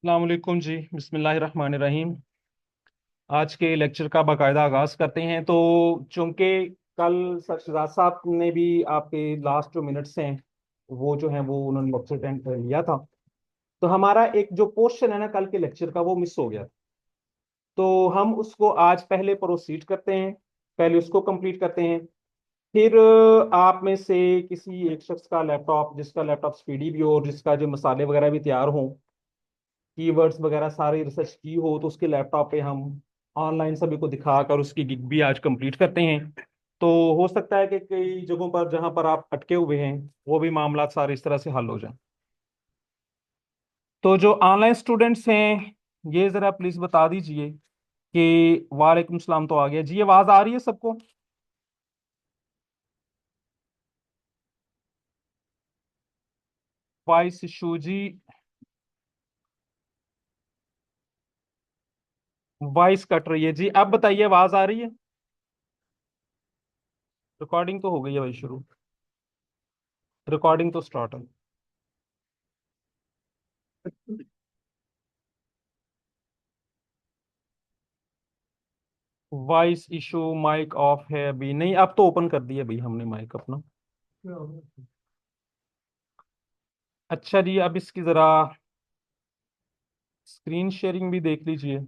अस्सलाम वालेकुम जी। बिस्मिल्लाहिर्रहमानिर्रहीम। आज के लेक्चर का बाकायदा आगाज करते हैं। तो चूंकि कल सरशदाद साहब ने भी आपके लास्ट जो मिनट्स हैं वो जो हैं वो उन्होंने लेक्चर अटेंड कर लिया था। तो हमारा एक जो पोर्शन है ना कल के लेक्चर का वो मिस हो गया। तो हम उसको आज पहले प्रोसीड करते हैं, पहले उसको कंप्लीट करते हैं। फिर आप में से किसी एक शख्स का लैपटॉप, जिसका लैपटॉप स्पीडी भी हो और जिसका जो मसाले वगैरह भी तैयार हों, कीवर्ड्स वगैरह सारी रिसर्च की हो, तो उसके लैपटॉप पे हम ऑनलाइन सभी को दिखाकर उसकी गिग भी आज कंप्लीट करते हैं। तो हो सकता है कि कई जगहों पर जहां पर आप अटके हुए हैं वो भी मामला सारे इस तरह से हल हो जाए। तो जो ऑनलाइन स्टूडेंट्स हैं ये जरा प्लीज बता दीजिए कि वालेकुम सलाम तो आ गया जी, आवाज आ रही है सबको? वॉइस इशू जी? वॉइस कट रही है जी, अब बताइए आवाज आ रही है? रिकॉर्डिंग तो हो गई है भाई शुरू, रिकॉर्डिंग तो स्टार्ट है। वॉइस इशू, माइक ऑफ है अभी नहीं, अब तो ओपन कर दिया भाई हमने माइक अपना। अच्छा जी, अब इसकी जरा स्क्रीन शेयरिंग भी देख लीजिए।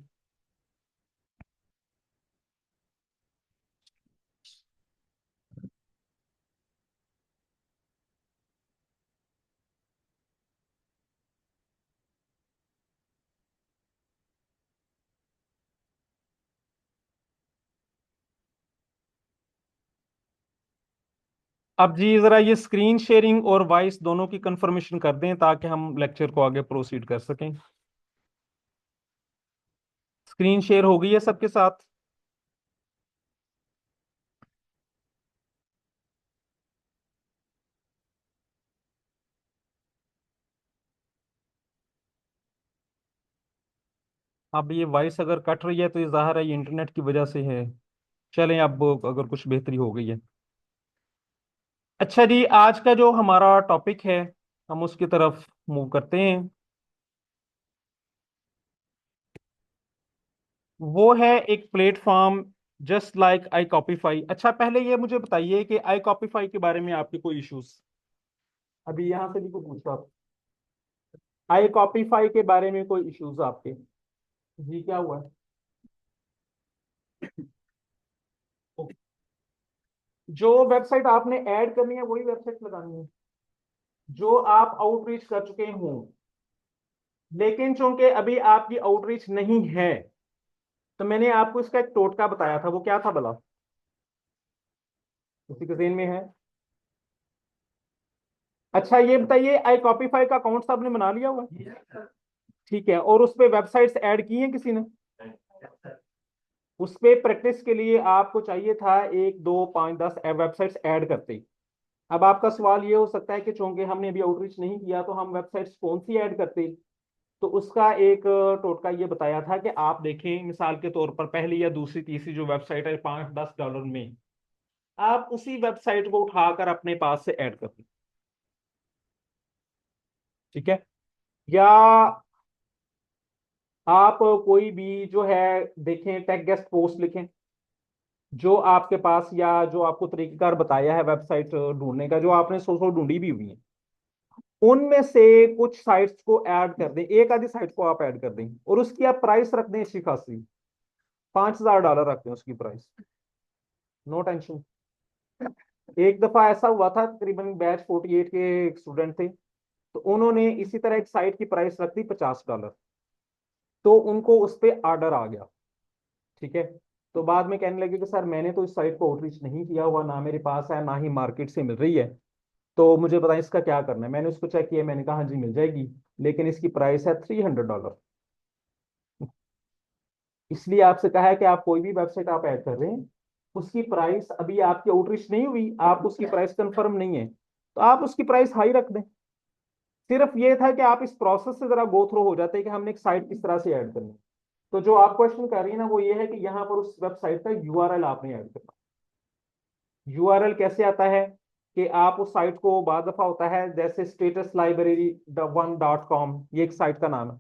अब जी जरा ये स्क्रीन शेयरिंग और वॉइस दोनों की कंफर्मेशन कर दें ताकि हम लेक्चर को आगे प्रोसीड कर सकें। स्क्रीन शेयर हो गई है सबके साथ? अब ये वॉइस अगर कट रही है तो ये जाहिर है ये इंटरनेट की वजह से है। चलें, अब अगर कुछ बेहतरी हो गई है। अच्छा जी, आज का जो हमारा टॉपिक है हम उसकी तरफ मूव करते हैं। वो है एक प्लेटफॉर्म जस्ट लाइक आई कॉपीफाई। अच्छा पहले ये मुझे बताइए कि आई कॉपीफाई के बारे में आपके कोई इश्यूज? अभी यहाँ से भी को पूछ रहा था, आई कॉपीफाई के बारे में कोई इश्यूज आपके? जी क्या हुआ है? जो वेबसाइट आपने ऐड करनी है वही वेबसाइट लगानी है जो आप आउटरीच कर चुके हों। लेकिन चूंकि अभी आपकी आउटरीच नहीं है तो मैंने आपको इसका एक टोटका बताया था, वो क्या था भला? उसी के जेन में है? अच्छा ये बताइए, आई कॉपीफाई का अकाउंट आपने बना लिया हुआ है? ठीक है, और उस पे वेबसाइट्स ऐड की हैं किसी ने? उस पे प्रैक्टिस के लिए आपको चाहिए था एक दो पाँच 10 वेबसाइट्स ऐड करते। अब आपका सवाल ये हो सकता है कि चूंकि हमने अभी आउटरीच नहीं किया तो हम वेबसाइट्स कौन सी ऐड करते। तो उसका एक टोटका ये बताया था कि आप देखें मिसाल के तौर पर पहली या दूसरी तीसरी जो वेबसाइट है $5-10 में आप उसी वेबसाइट को उठाकर अपने पास से ऐड कर दें। ठीक है? या आप कोई भी जो है देखें टेक गेस्ट पोस्ट लिखें जो आपके पास, या जो आपको तरीकेकार बताया है वेबसाइट ढूंढने का, जो आपने सो सो ढूंढी भी हुई है, उनमें से कुछ साइट्स को ऐड कर दें, एक आधी साइट को आप ऐड कर दें और उसकी आप प्राइस रख दें अच्छी खासी। $5,000 रख दें उसकी प्राइस। No tension. एक दफा ऐसा हुआ था, तकरीबन बैच 48 के एक स्टूडेंट थे, तो उन्होंने इसी तरह एक साइट की प्राइस रख दी $50। तो उनको उस पर ऑर्डर आ गया। ठीक है? तो बाद में कहने लगे कि सर मैंने तो इस साइट को आउटरीच नहीं किया हुआ, ना मेरे पास है ना ही मार्केट से मिल रही है, तो मुझे बताएं इसका क्या करना है। मैंने उसको चेक किया, मैंने कहा हाँ जी मिल जाएगी, लेकिन इसकी प्राइस है $300। इसलिए आपसे कहा है कि आप कोई भी वेबसाइट आप ऐड कर रहे हैं उसकी प्राइस अभी आपकी आउटरीच नहीं हुई, आप उसकी प्राइस कंफर्म नहीं है, तो आप उसकी प्राइस हाई रख दें। सिर्फ ये था कि आप इस प्रोसेस से जरा गो थ्रू हो जाते हैं कि हमने एक साइट किस तरह से ऐड करनी है। तो जो आप क्वेश्चन कर रही है ना वो ये है कि यहाँ पर उस वेबसाइट का यूआरएल आपने ऐड करना। यूआरएल कैसे आता है कि आप उस साइट को, बाद दफा होता है जैसे स्टेटस लाइब्रेरी 1.com, ये एक साइट का नाम है।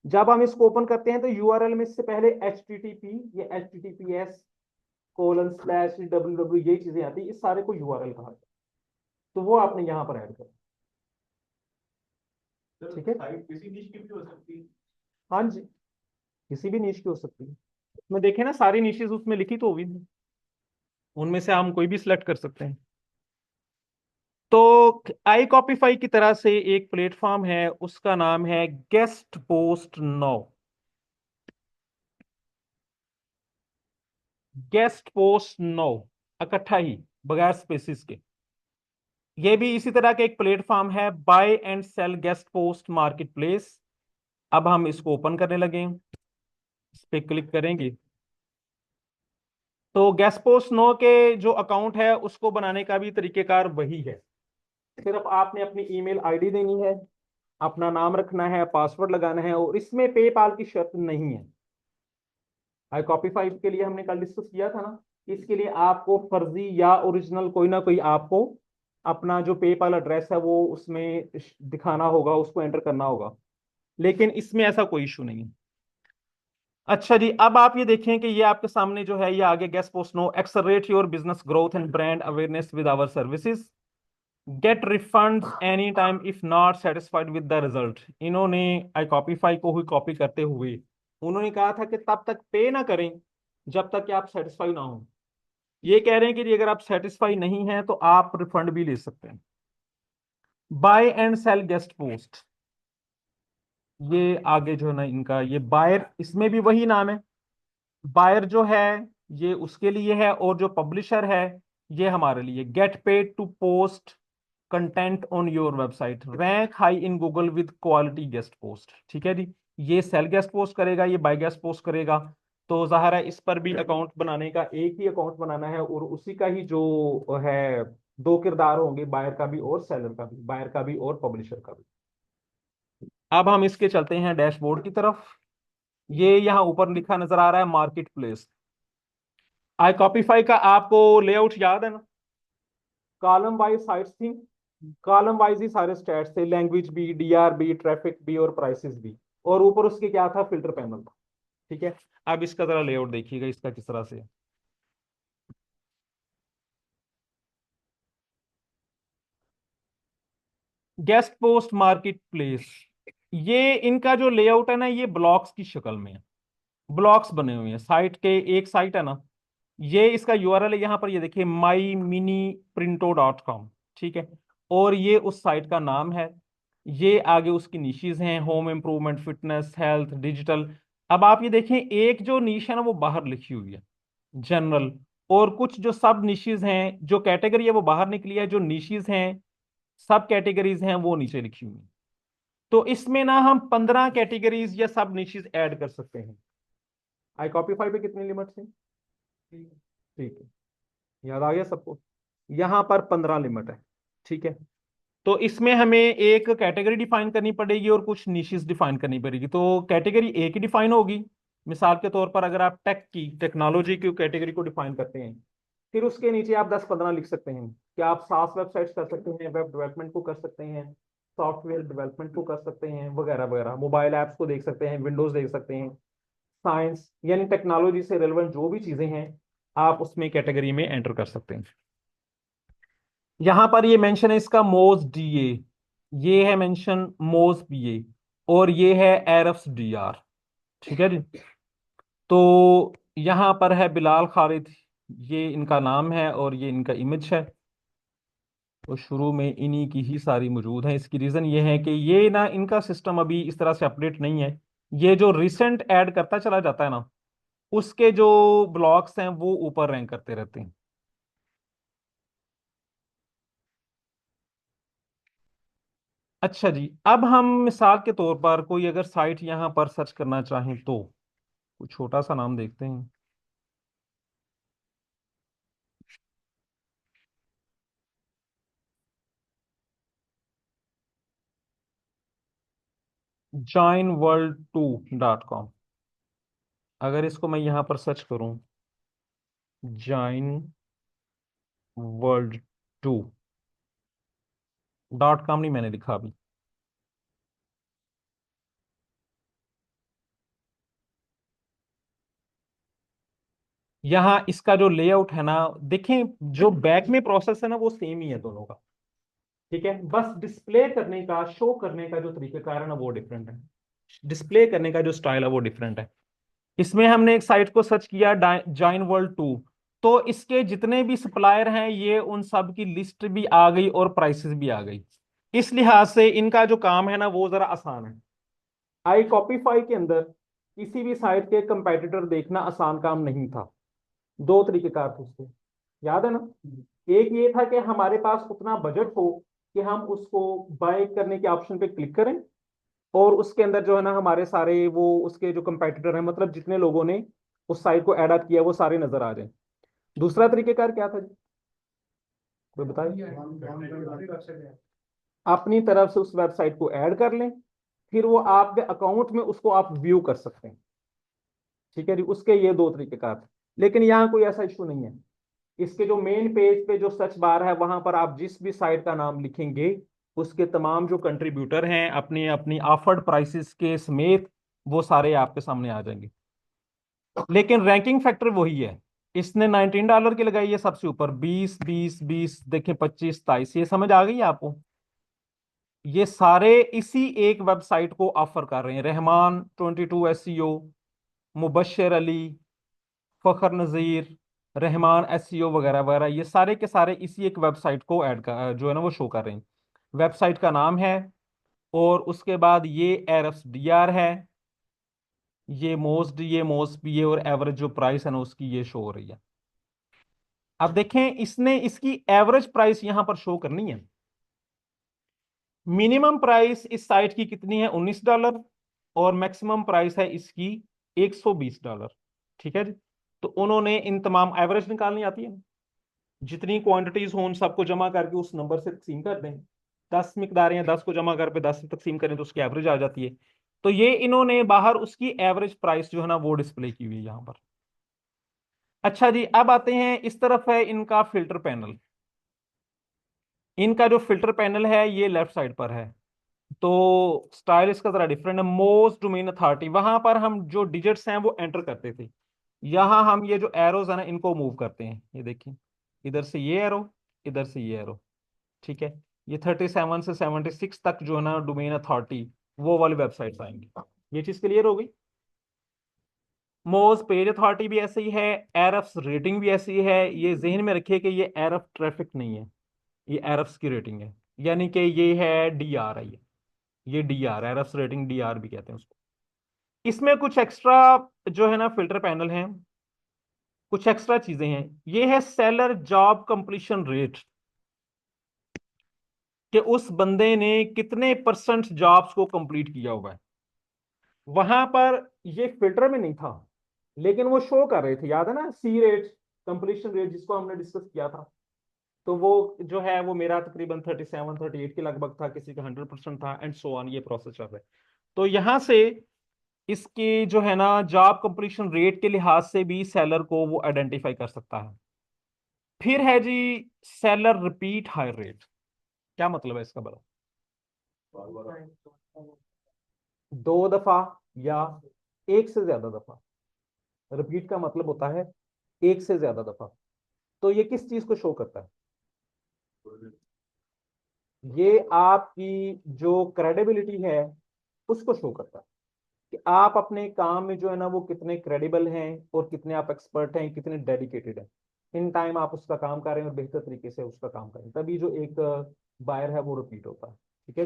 जब हम इसको ओपन करते हैं तो यूआरएल में इससे पहले HTTP, ये HTTPS://www ये चीजें आती है, इस सारे को यूआरएल कहा जाता है। तो वो आपने यहाँ पर ऐड कर, ठीक है। साइट किसी निश की भी हो सकती है। हाँ जी, किसी भी निश की हो सकती है। उसमें देखे ना, सारी निशेज उसमें लिखी तो होगी, उनमें से हम कोई भी सिलेक्ट कर सकते हैं। तो आई कॉपीफाई की तरह से एक प्लेटफॉर्म है, उसका नाम है guest post no. Guest post no, इकट्ठा ही, बगैर स्पेसिस के। ये भी इसी तरह का एक प्लेटफॉर्म है, buy and sell guest post market place. अब हम इसको ओपन करने लगे, इस पे क्लिक करेंगे तो गेस्ट पोस्ट नो के जो अकाउंट है उसको बनाने का भी तरीकेकार वही है। सिर्फ आपने अपनी ईमेल आईडी देनी है, अपना नाम रखना है, पासवर्ड लगाना है, और इसमें पेपाल की शर्त नहीं है। आई कॉपी 5 के लिए हमने कल डिस्कस किया था ना, इसके लिए आपको फर्जी या ओरिजिनल कोई ना कोई आपको अपना जो पेपाल एड्रेस है वो उसमें दिखाना होगा, उसको एंटर करना होगा। लेकिन इसमें ऐसा कोई इशू नहीं है। अच्छा जी, अब आप ये देखें कि ये आपके सामने जो है ये आगे guest post no accelerate your business growth and brand awareness with our services, get refund any time if not satisfied with the result. इन्होंने आई कॉपीफाई को ही कॉपी करते हुए उन्होंने कहा था कि तब तक पे ना करें जब तक कि आप सेटिस्फाई ना हो। ये कह रहे हैं कि अगर आप सेटिस्फाई नहीं हैं तो आप रिफंड भी ले सकते हैं। Buy and sell guest post, ये आगे जो है ना इनका ये बायर, इसमें भी वही नाम है। बायर जो है ये उसके लिए है, और जो पब्लिशर है ये हमारे लिए। Get paid to post content on your website, rank high in Google with quality guest post. ठीक है जी, ये सेल गेस्ट पोस्ट करेगा, ये बाय गेस्ट पोस्ट करेगा। तो जाहिर है इस पर भी अकाउंट बनाने का, एक ही अकाउंट बनाना है, और उसी का ही जो है दो किरदार होंगे, बायर का भी और सेलर का भी, बायर का भी और पब्लिशर का भी। अब हम इसके चलते हैं डैशबोर्ड की तरफ। ये यहाँ ऊपर लिखा नजर आ रहा है मार्केट प्लेस। आई कॉपीफाई का आपको लेआउट याद है ना, कॉलम वाइज साइट्स थी, कॉलम वाइज ही सारे स्टैट्स थे, लैंग्वेज भी, DRB, ट्रैफिक भी, और प्राइसेस भी, और ऊपर उसके क्या था, फिल्टर पैनल था। ठीक है, अब इसका जरा लेआउट देखिएगा इसका किस तरह से। गेस्ट पोस्ट मार्केट प्लेस, ये इनका जो लेआउट है ना ये ब्लॉक्स की शक्ल में है, ब्लॉक्स बने हुए हैं साइट के। एक साइट है ना, ये इसका यूआरएल है यहाँ पर, ये देखिए myminiprinto.com। ठीक है, और ये उस साइट का नाम है। ये आगे उसकी निशेज हैं, home improvement, fitness, health, digital. अब आप ये देखें, एक जो निश है ना वो बाहर लिखी हुई है, जनरल। और कुछ जो सब निशेज हैं, जो कैटेगरी है वो बाहर निकली है, जो निशेज हैं, सब कैटेगरीज हैं वो नीचे लिखी हुई हैं। तो इसमें ना हम 15 कैटेगरीज या सब निशेज ऐड कर सकते हैं। आई कॉपी फाइव पे कितनी लिमिट है? ठीक है, याद आ गया सबको। यहाँ पर 15 लिमिट है। ठीक है, तो इसमें हमें एक कैटेगरी डिफाइन करनी पड़ेगी और कुछ निशेस डिफाइन करनी पड़ेगी। तो कैटेगरी एक ही डिफाइन होगी। मिसाल के तौर पर अगर आप टेक्नोलॉजी की कैटेगरी को डिफाइन करते हैं, फिर उसके नीचे आप 10-15 लिख सकते हैं कि आप सास वेबसाइट्स कर सकते हैं, वेब डेवलपमेंट को कर सकते हैं, सॉफ्टवेयर डेवलपमेंट को कर सकते हैं, वगैरह वगैरह, मोबाइल ऐप्स को देख सकते हैं, विंडोज देख सकते हैं, साइंस यानी टेक्नोलॉजी से रिलेवेंट जो भी चीजें हैं आप उसमें कैटेगरी में एंटर कर सकते हैं। यहां पर ये मेंशन है इसका मोज DA, ये है मेंशन मोज PA, और ये है एरफ्स DR। ठीक है जी, तो यहां पर है बिलाल खालिद, ये इनका नाम है और ये इनका इमेज है। तो शुरू में इन्हीं की ही सारी मौजूद है। इसकी रीजन ये है कि ये ना इनका सिस्टम अभी इस तरह से अपडेट नहीं है। ये जो रिसेंट ऐड करता चला जाता है ना, उसके जो ब्लॉक्स हैं वो ऊपर रैंक करते रहते हैं। अच्छा जी, अब हम मिसाल के तौर पर कोई अगर साइट यहां पर सर्च करना चाहें तो कुछ छोटा सा नाम देखते हैं। joinworld2.com, अगर इसको मैं यहां पर सर्च करूं, joinworld2.com नहीं मैंने लिखा अभी, यहाँ इसका जो लेआउट है ना, देखें जो बैक में प्रोसेस है ना वो सेम ही है दोनों का। ठीक है, बस डिस्प्ले करने का, शो करने का जो तरीकेकार है ना वो डिफरेंट है, डिस्प्ले करने का जो स्टाइल है वो डिफरेंट है। इसमें हमने एक साइट को सर्च किया, जॉइन वर्ल्ड 2, तो इसके जितने भी सप्लायर हैं ये उन सब की लिस्ट भी आ गई और प्राइसेस भी आ गई। इस लिहाज से इनका जो काम है ना वो जरा आसान है। आई कॉपीफाई के अंदर किसी भी साइट के कंपेटिटर देखना आसान काम नहीं था। दो तरीकेकार थे उसके, याद है ना। एक ये था कि हमारे पास उतना बजट हो कि हम उसको बाय करने के ऑप्शन पे क्लिक करें, और उसके अंदर जो है ना हमारे सारे वो उसके जो कंपेटिटर हैं, मतलब जितने लोगों ने उस साइट को ऐड अप किया वो सारे नजर आ जाएं। दूसरा तरीकेकार क्या था जी, कोई बताइए। अपनी तरफ से उस वेबसाइट को ऐड कर लें, फिर वो आपके अकाउंट में उसको आप व्यू कर सकते हैं। ठीक है जी, उसके ये दो तरीकेकार थे। लेकिन यहाँ कोई ऐसा इशू नहीं है। इसके जो मेन पेज पे जो सर्च बार है वहां पर आप जिस भी साइट का नाम लिखेंगे उसके तमाम जो कंट्रीब्यूटर हैं अपनी अपनी ऑफर्ड प्राइसेस के समेत वो सारे आपके सामने आ जाएंगे। लेकिन रैंकिंग फैक्टर वही है। इसने $19 की लगाई है सबसे ऊपर, 20 20 20, देखें 25 27, ये समझ आ गई है आपको। ये सारे इसी एक वेबसाइट को ऑफर कर रहे हैं, रहमान 22 SEO, मुबशर अली, फखर नज़ीर, रहमान SEO वगैरह वगैरह, ये सारे के सारे इसी एक वेबसाइट को ऐड कर जो है ना वो शो कर रहे हैं। वेबसाइट का नाम है, और उसके बाद ये एरफ्स DR है, ये मोस्ट भी है, और एवरेज जो प्राइस है ना उसकी ये शो हो रही है। अब देखें इसने इसकी एवरेज प्राइस यहां पर शो करनी है। मिनिमम प्राइस इस साइट की कितनी है, $19, और मैक्सिमम प्राइस है इसकी $120। ठीक है जी। तो उन्होंने इन तमाम एवरेज निकालनी आती है, जितनी क्वांटिटीज हो उन सबको जमा करके उस नंबर से तकसीम कर दें। 10 मिकदारें हैं, 10 को जमा कर पे 10 से तकसीम करें तो उसकी एवरेज आ जाती है। तो ये इन्होंने बाहर उसकी एवरेज प्राइस जो है ना वो डिस्प्ले की हुई है यहाँ पर। अच्छा जी, अब आते हैं इस तरफ है इनका फिल्टर पैनल। इनका जो फिल्टर पैनल है ये लेफ्ट साइड पर है। तो स्टाइल इसका जरा डिफरेंट है। मोस्ट डोमेन अथॉरिटी, वहां पर हम जो डिजिट्स हैं वो एंटर करते थे, यहाँ हम ये जो एरोज है ना इनको मूव करते हैं। ये देखिए, इधर से ये एरो, इधर से ये एरो। ठीक है, ये 37 से 76 तक जो है ना डोमेन अथॉरिटी वो वाली वेबसाइट्स आएंगी। ये चीज क्लियर हो गई। मोज पेज अथॉरिटी भी ऐसे ही है, एरफ्स रेटिंग भी ऐसी है। ये जहन में रखिए कि ये एरफ ट्रैफिक नहीं है, ये एरफ्स की रेटिंग है, यानी कि ये है DR है, ये DR, एरफ्स रेटिंग DR भी कहते हैं उसको। इसमें कुछ एक्स्ट्रा जो है ना फिल्टर पैनल है, कुछ एक्स्ट्रा चीजें हैं। ये है सेलर जॉब कंप्लीशन रेट, कि उस बंदे ने कितने परसेंट जॉब्स को कंप्लीट किया हुआ है। वहां पर ये फिल्टर में नहीं था, लेकिन वो शो कर रहे थे, याद है ना, C रेट, कंप्लीशन रेट, जिसको हमने डिस्कस किया था। तो वो जो है वो मेरा तकरीबन 37 38 के लगभग था, किसी का 100% था, एंड सो ऑन, ये प्रोसेस चल रहा है। तो यहां से इसकी जो है ना जॉब कंप्लीशन रेट के लिहाज से भी सेलर को वो आइडेंटिफाई कर सकता है। फिर है जी सेलर रिपीट हायर रेट। क्या मतलब है इसका, बड़ा दो दफा या एक से ज्यादा दफा। रिपीट का मतलब होता है एक से ज्यादा दफा। तो ये किस चीज को शो करता है, ये आपकी जो क्रेडिबिलिटी है उसको शो करता है, कि आप अपने काम में जो है ना वो कितने क्रेडिबल हैं, और कितने आप एक्सपर्ट हैं, कितने डेडिकेटेड हैं। इन टाइम आप उसका काम कर रहे हैं और बेहतर तरीके से उसका काम करें, तभी जो एक बायर है वो रिपीट होता है। ठीक है।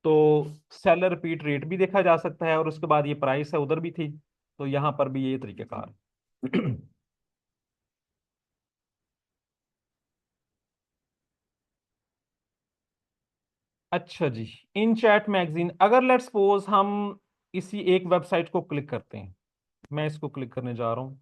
तो सेलर रिपीट रेट भी देखा जा सकता है, और उसके बाद ये प्राइस है उधर भी थी, तो यहाँ पर भी ये तरीकेकार है। अच्छा जी, इन चैट मैगजीन, अगर लेट्स सपोज हम इसी एक वेबसाइट को क्लिक करते हैं, मैं इसको क्लिक करने जा रहा हूँ।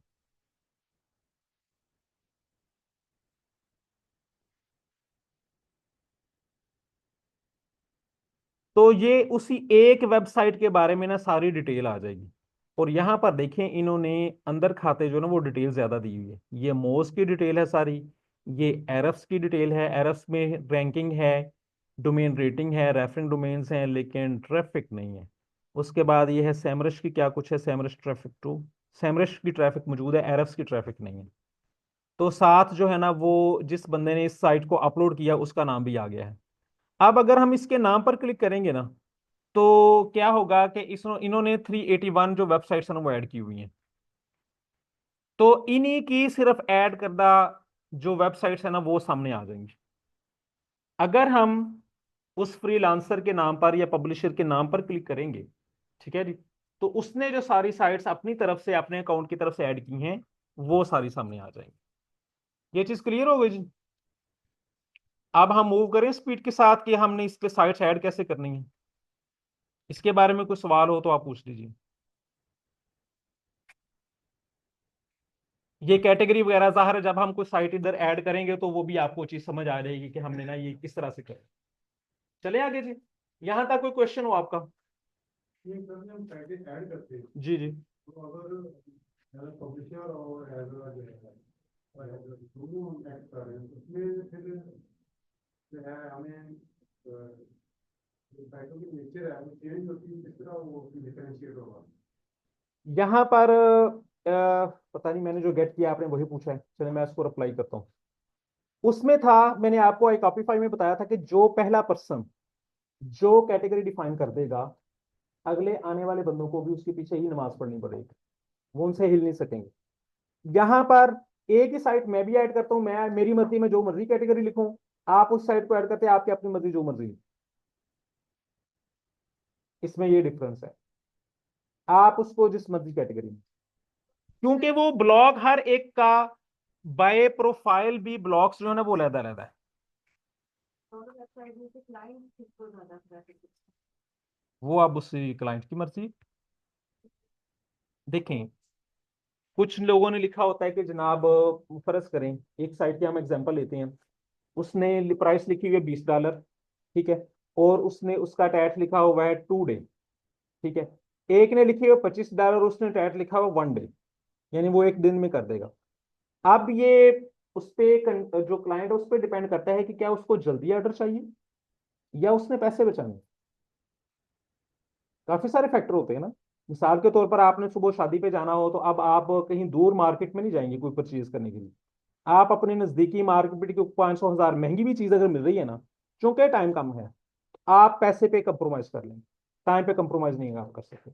तो ये उसी एक वेबसाइट के बारे में ना सारी डिटेल आ जाएगी। और यहाँ पर देखें इन्होंने अंदर खाते जो ना वो डिटेल ज्यादा दी हुई है। ये मोज की डिटेल है सारी, ये एरफ्स की डिटेल है, एरफ्स में रैंकिंग है, डोमेन रेटिंग है, रेफरेंस डोमेन्स हैं, लेकिन ट्रैफिक नहीं है। उसके बाद ये है सेमरश की क्या कुछ है, सेमरश ट्रैफिक टू, सेमरश की ट्रैफिक मौजूद है, एरर्स की ट्रैफिक नहीं है। तो साथ जो है ना वो जिस बंदे ने इस साइट को अपलोड किया उसका नाम भी आ गया है। अब अगर हम इसके नाम पर क्लिक करेंगे ना, तो क्या होगा कि इस इन्होंने 381 जो वेबसाइट्स हैं ना वो ऐड की हुई हैं। तो इन्हीं की सिर्फ ऐड करदा जो वेबसाइट्स है ना वो सामने आ जाएंगी। अगर हम उस फ्रीलांसर के नाम पर या पब्लिशर के नाम पर क्लिक करेंगे, ठीक है जी, तो उसने जो सारी साइट्स अपनी तरफ से अपने अकाउंट की तरफ से ऐड की हैं वो सारी सामने आ जाएंगी। ये चीज क्लियर हो गई जी। अब हम मूव करें स्पीड के साथ कि हमने इस पे साइट्स ऐड कैसे करनी है। इसके बारे में कोई सवाल हो तो आप पूछ लीजिए। ये कैटेगरी वगैरह ज़ाहिर है जब हम कोई साइट इधर ऐड करेंगे तो वो भी आपको चीज समझ आ जाएगी कि हमने ना ये किस तरह से करें। चले आगे जी, यहां तक कोई क्वेश्चन हो आपका? ये सर हम पैकेज ऐड करते हैं जी जी। तो अगर पब्लिशर और एज दोनों हम ऐड कर रहे हैं तो उसमें फिर जो है हमें जो साइटों की नेचर है वो चेंज होती है, किस तरह वो डिफरेंशिएट होगा। यहाँ पर पता नहीं, मैंने जो गेट किया आपने वही पूछा है, चलिए मैं इसको रिप्लाई करता हूँ। उसमें था, मैंने आपको एक कॉपीफाई में बताया था कि जो पहला पर्सन जो कैटेगरी डिफाइन कर देगा, अगले आने वाले बंदों को भी उसके पीछे ही नमाज पढ़नी पड़ेगी, वो उनसे हिल नहीं सकेंगे। यहाँ पर एक ही साइट मैं भी ऐड करता हूँ, मैं मेरी मर्जी में जो मर्जी कैटेगरी लिखूं, आप उस साइट को ऐड करते हैं आपकी अपनी मर्जी जो मर्जी। इसमें ये डिफरेंस है, आप उसको जिस मर्जी कैटेगरी में, क्योंकि वो ब्लॉग हर एक का बाय प्रोफाइल भी ब्लॉग्स जो है ना वो लहदा रहता है। वो अब उसी क्लाइंट की मर्जी। देखें, कुछ लोगों ने लिखा होता है कि जनाब फर्ज करें, एक साइट की हम एग्जांपल लेते हैं, उसने प्राइस लिखी हुई है $20, ठीक है, और उसने उसका टैट लिखा हुआ है 2 डे, ठीक है। एक ने लिखी हुई $25, उसने टैट लिखा हुआ 1 डे, यानी वो एक दिन में कर देगा। अब ये उस पे जो क्लाइंट है उस पर डिपेंड करता है कि क्या उसको जल्दी ऑर्डर चाहिए या उसने पैसे बचाने। काफी सारे फैक्टर होते हैं ना। मिसाल के तौर पर आपने सुबह शादी पे जाना हो तो अब आप कहीं दूर मार्केट में नहीं जाएंगे कोई परचेज करने के लिए, आप अपने नजदीकी मार्केट की 500 1000 महंगी भी चीज अगर मिल रही है ना, चूंकि टाइम कम है, आप पैसे पे कंप्रोमाइज कर लेंगे, टाइम पे कंप्रोमाइज नहीं आप कर सकते।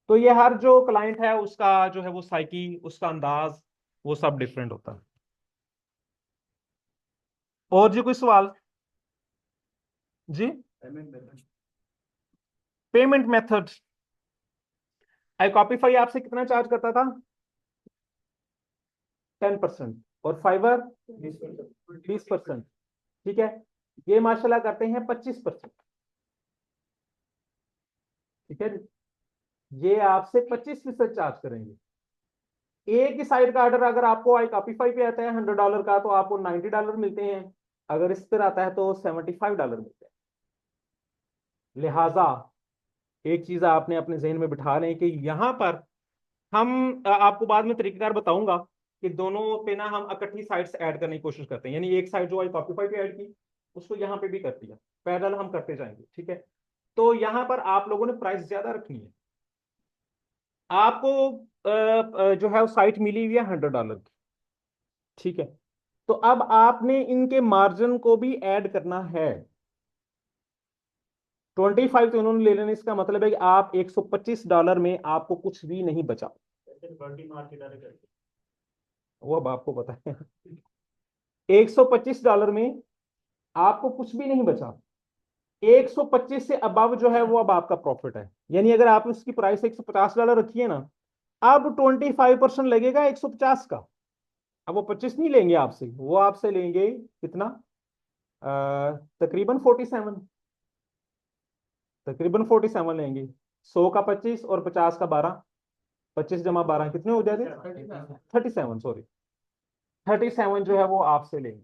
तो ये हर जो क्लाइंट है उसका जो है वो साइकी, उसका अंदाज, वो सब डिफरेंट होता है। और जी कोई सवाल? जी। पेमेंट मेथड, आई कॉपीफाई आपसे कितना चार्ज करता था? 10%, और फाइवर 20%, ठीक है। ये माशाल्लाह करते हैं 25%, ठीक है जी। ये आपसे 25% चार्ज करेंगे। एक ही साइड का ऑर्डर अगर आपको आई कॉपीफाई पे आता है $100 का तो आपको $90 मिलते हैं, अगर इस पर आता है तो $75 मिलते हैं। लिहाजा एक चीज आपने अपने जहन में बिठा लें कि यहां पर हम आपको बाद में तरीकेकार बताऊंगा कि दोनों पे ना हम इकट्ठी साइट्स ऐड करने की कोशिश करते हैं, यानी एक साइट जो आई कॉपीफाई पे ऐड की उसको यहाँ पे भी कर दिया, पैरेलल हम करते जाएंगे, ठीक है। तो यहाँ पर आप लोगों ने प्राइस ज्यादा रखनी है। आपको जो है वो साइट मिली हुई है $100 की, ठीक है। तो अब आपने इनके मार्जिन को भी ऐड करना है। 25 तो उन्होंने ले लेने, इसका मतलब है कि आप $125 में आपको कुछ भी नहीं बचा। वो अब आपको पता है। $125 में आपको कुछ भी नहीं बचा। 125 से अबव जो है वो अब आपका प्रॉफिट है, यानी अगर आप उसकी प्राइस $150 रखिए ना, अब 25% लगेगा 150 का। अब वो 25 नहीं लेंगे आपसे, वो आपसे लेंगे कितना? तकरीबन 47, तकरीबन 47 लेंगे। 100 का 25 और 50 का 12, 25 जमा 12 कितने हो जाते? 37, सॉरी, 37 जो है वो आपसे लेंगे।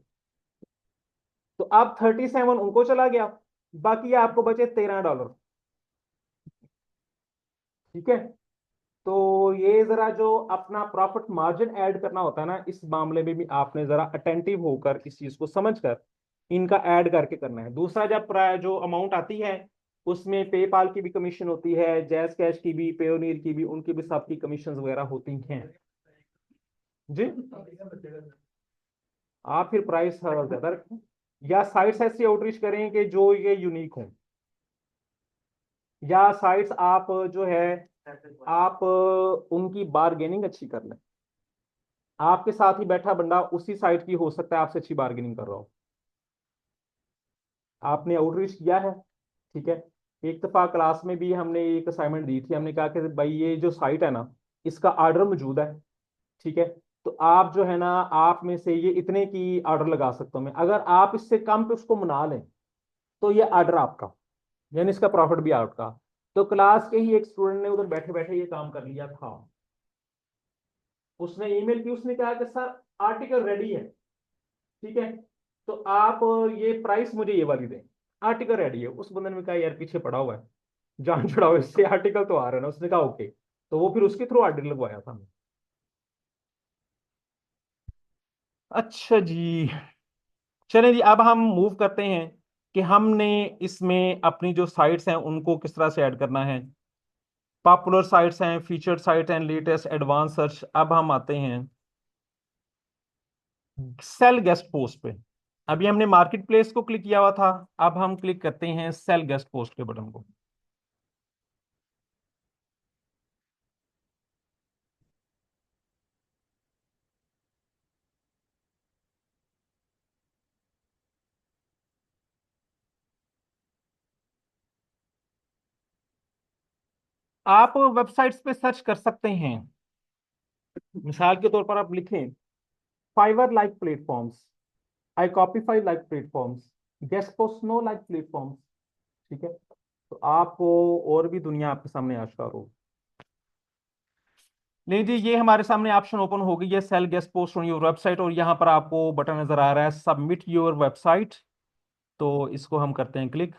तो अब 37 उनको चला गया, बाकी आपको बचे $13, ठीक है। तो ये जरा जो अपना प्रॉफिट मार्जिन ऐड करना होता है ना, इस मामले में भी आपने जरा अटेंटिव होकर इस चीज को समझकर इनका ऐड करके करना है। दूसरा, जब जो अमाउंट आती है उसमें पेपाल की भी कमीशन होती है, जैज कैश की भी, पेयोनियर की भी, उनकी भी सबकी कमीशन वगैरह होती हैं जी। आप फिर प्राइस ज्यादा रखें, या साइट्स ऐसी आउटरीच करें कि जो ये यूनिक हो, या साइट्स आप जो है आप उनकी बार्गेनिंग अच्छी कर लें। आपके साथ ही बैठा बंदा उसी साइट की हो सकता है आपसे अच्छी बार्गेनिंग कर रहा हो, आपने आउटरीच किया है, ठीक है। एक दफा क्लास में भी हमने एक असाइनमेंट दी थी, हमने कहा कि भाई ये जो साइट है ना, इसका ऑर्डर मौजूद है, ठीक है। तो आप जो है ना, आप में से ये इतने की ऑर्डर लगा सकता हूं मैं, अगर आप इससे कम पे उसको मना लें तो ये ऑर्डर आपका, यानी इसका प्रॉफिट भी आपका। तो क्लास के ही एक स्टूडेंट ने उधर बैठे बैठे ये काम कर लिया था। उसने ईमेल की, उसने कहा कि सर आर्टिकल रेडी है, ठीक है, तो आप ये प्राइस मुझे ये वाली दें, आर्टिकल रेडी है। उस बंदे ने कहा यार पीछे पड़ा हुआ है, जान छुड़ाओ इससे, आर्टिकल तो आ रहा है ना। उसने कहा ओके, तो वो फिर उसके थ्रू आर्टिकल लगवाया था। अच्छा जी, चलें जी, अब हम मूव करते हैं कि हमने इसमें अपनी जो साइट्स हैं उनको किस तरह से ऐड करना है। पॉपुलर साइट्स हैं, फीचर्ड साइट हैं, लेटेस्ट, एडवांस सर्च। अब हम आते हैं सेल गेस्ट पोस्ट पे। अभी हमने मार्केट प्लेस को क्लिक किया हुआ था, अब हम क्लिक करते हैं सेल गेस्ट पोस्ट के बटन को। आप वेबसाइट्स पे सर्च कर सकते हैं, मिसाल के तौर पर आप लिखें Fiverr like platforms, iCopify like platforms, guest post no like platforms, ठीक है। तो आपको और भी दुनिया आपके सामने आश्कार हो। नहीं जी, ये हमारे सामने ऑप्शन ओपन हो गई है, sell guest post on your website, और यहाँ पर आपको बटन नजर आ रहा है सबमिट योर वेबसाइट। तो इसको हम करते हैं क्लिक।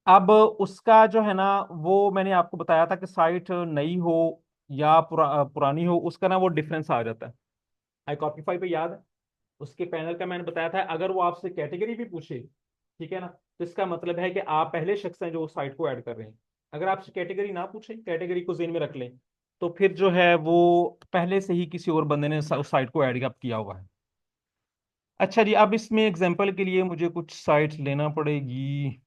अब उसका जो है ना, वो मैंने आपको बताया था कि साइट नई हो या पुरानी हो, उसका ना वो डिफरेंस आ जाता है। आई कॉपीफाई पे याद है, उसके पैनल का मैंने बताया था, अगर वो आपसे कैटेगरी भी पूछे, ठीक है ना, तो इसका मतलब है कि आप पहले शख्स हैं जो उस साइट को ऐड कर रहे हैं। अगर आपसे कैटेगरी ना पूछे, कैटेगरी को जेन में रख लें, तो फिर जो है वो पहले से ही किसी और बंदे ने उस साइट को ऐड किया हुआ है। अच्छा जी, अब इसमें एग्जांपल के लिए मुझे कुछ साइट लेना पड़ेगी।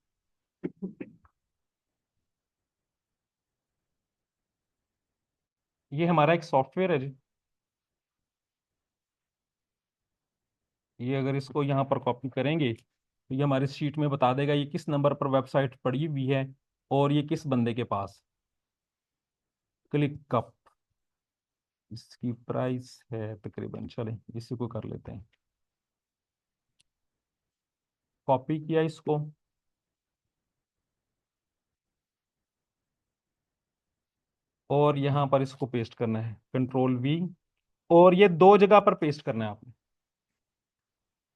ये हमारा एक सॉफ्टवेयर है जी, ये अगर इसको यहाँ पर कॉपी करेंगे तो ये हमारी शीट में बता देगा ये किस नंबर पर वेबसाइट पड़ी हुई है और ये किस बंदे के पास। क्लिक कप, इसकी प्राइस है तकरीबन, चलें इसी को कर लेते हैं। कॉपी किया इसको, और यहाँ पर इसको पेस्ट करना है, कंट्रोल V, और ये दो जगह पर पेस्ट करना है आपने,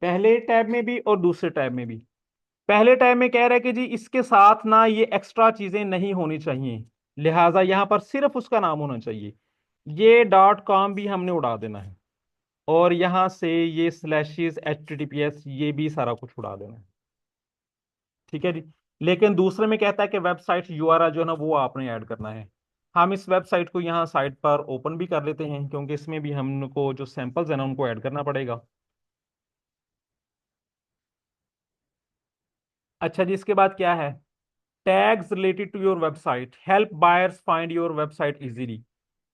पहले टैब में भी और दूसरे टैब में भी। पहले टैब में कह रहा है कि जी इसके साथ ना ये एक्स्ट्रा चीजें नहीं होनी चाहिए, लिहाजा यहाँ पर सिर्फ उसका नाम होना चाहिए। ये .com भी हमने उड़ा देना है, और यहाँ से ये स्लैशेस HTTPS ये भी सारा कुछ उड़ा देना है, ठीक है जी। लेकिन दूसरे में कहता है कि वेबसाइट URL जो है ना वो आपने ऐड करना है। हम इस वेबसाइट को यहाँ साइट पर ओपन भी कर लेते हैं, क्योंकि इसमें भी हमको जो सैंपल्स है ना उनको ऐड करना पड़ेगा। अच्छा जी, इसके बाद क्या है, tags related to your website help buyers find your website easily,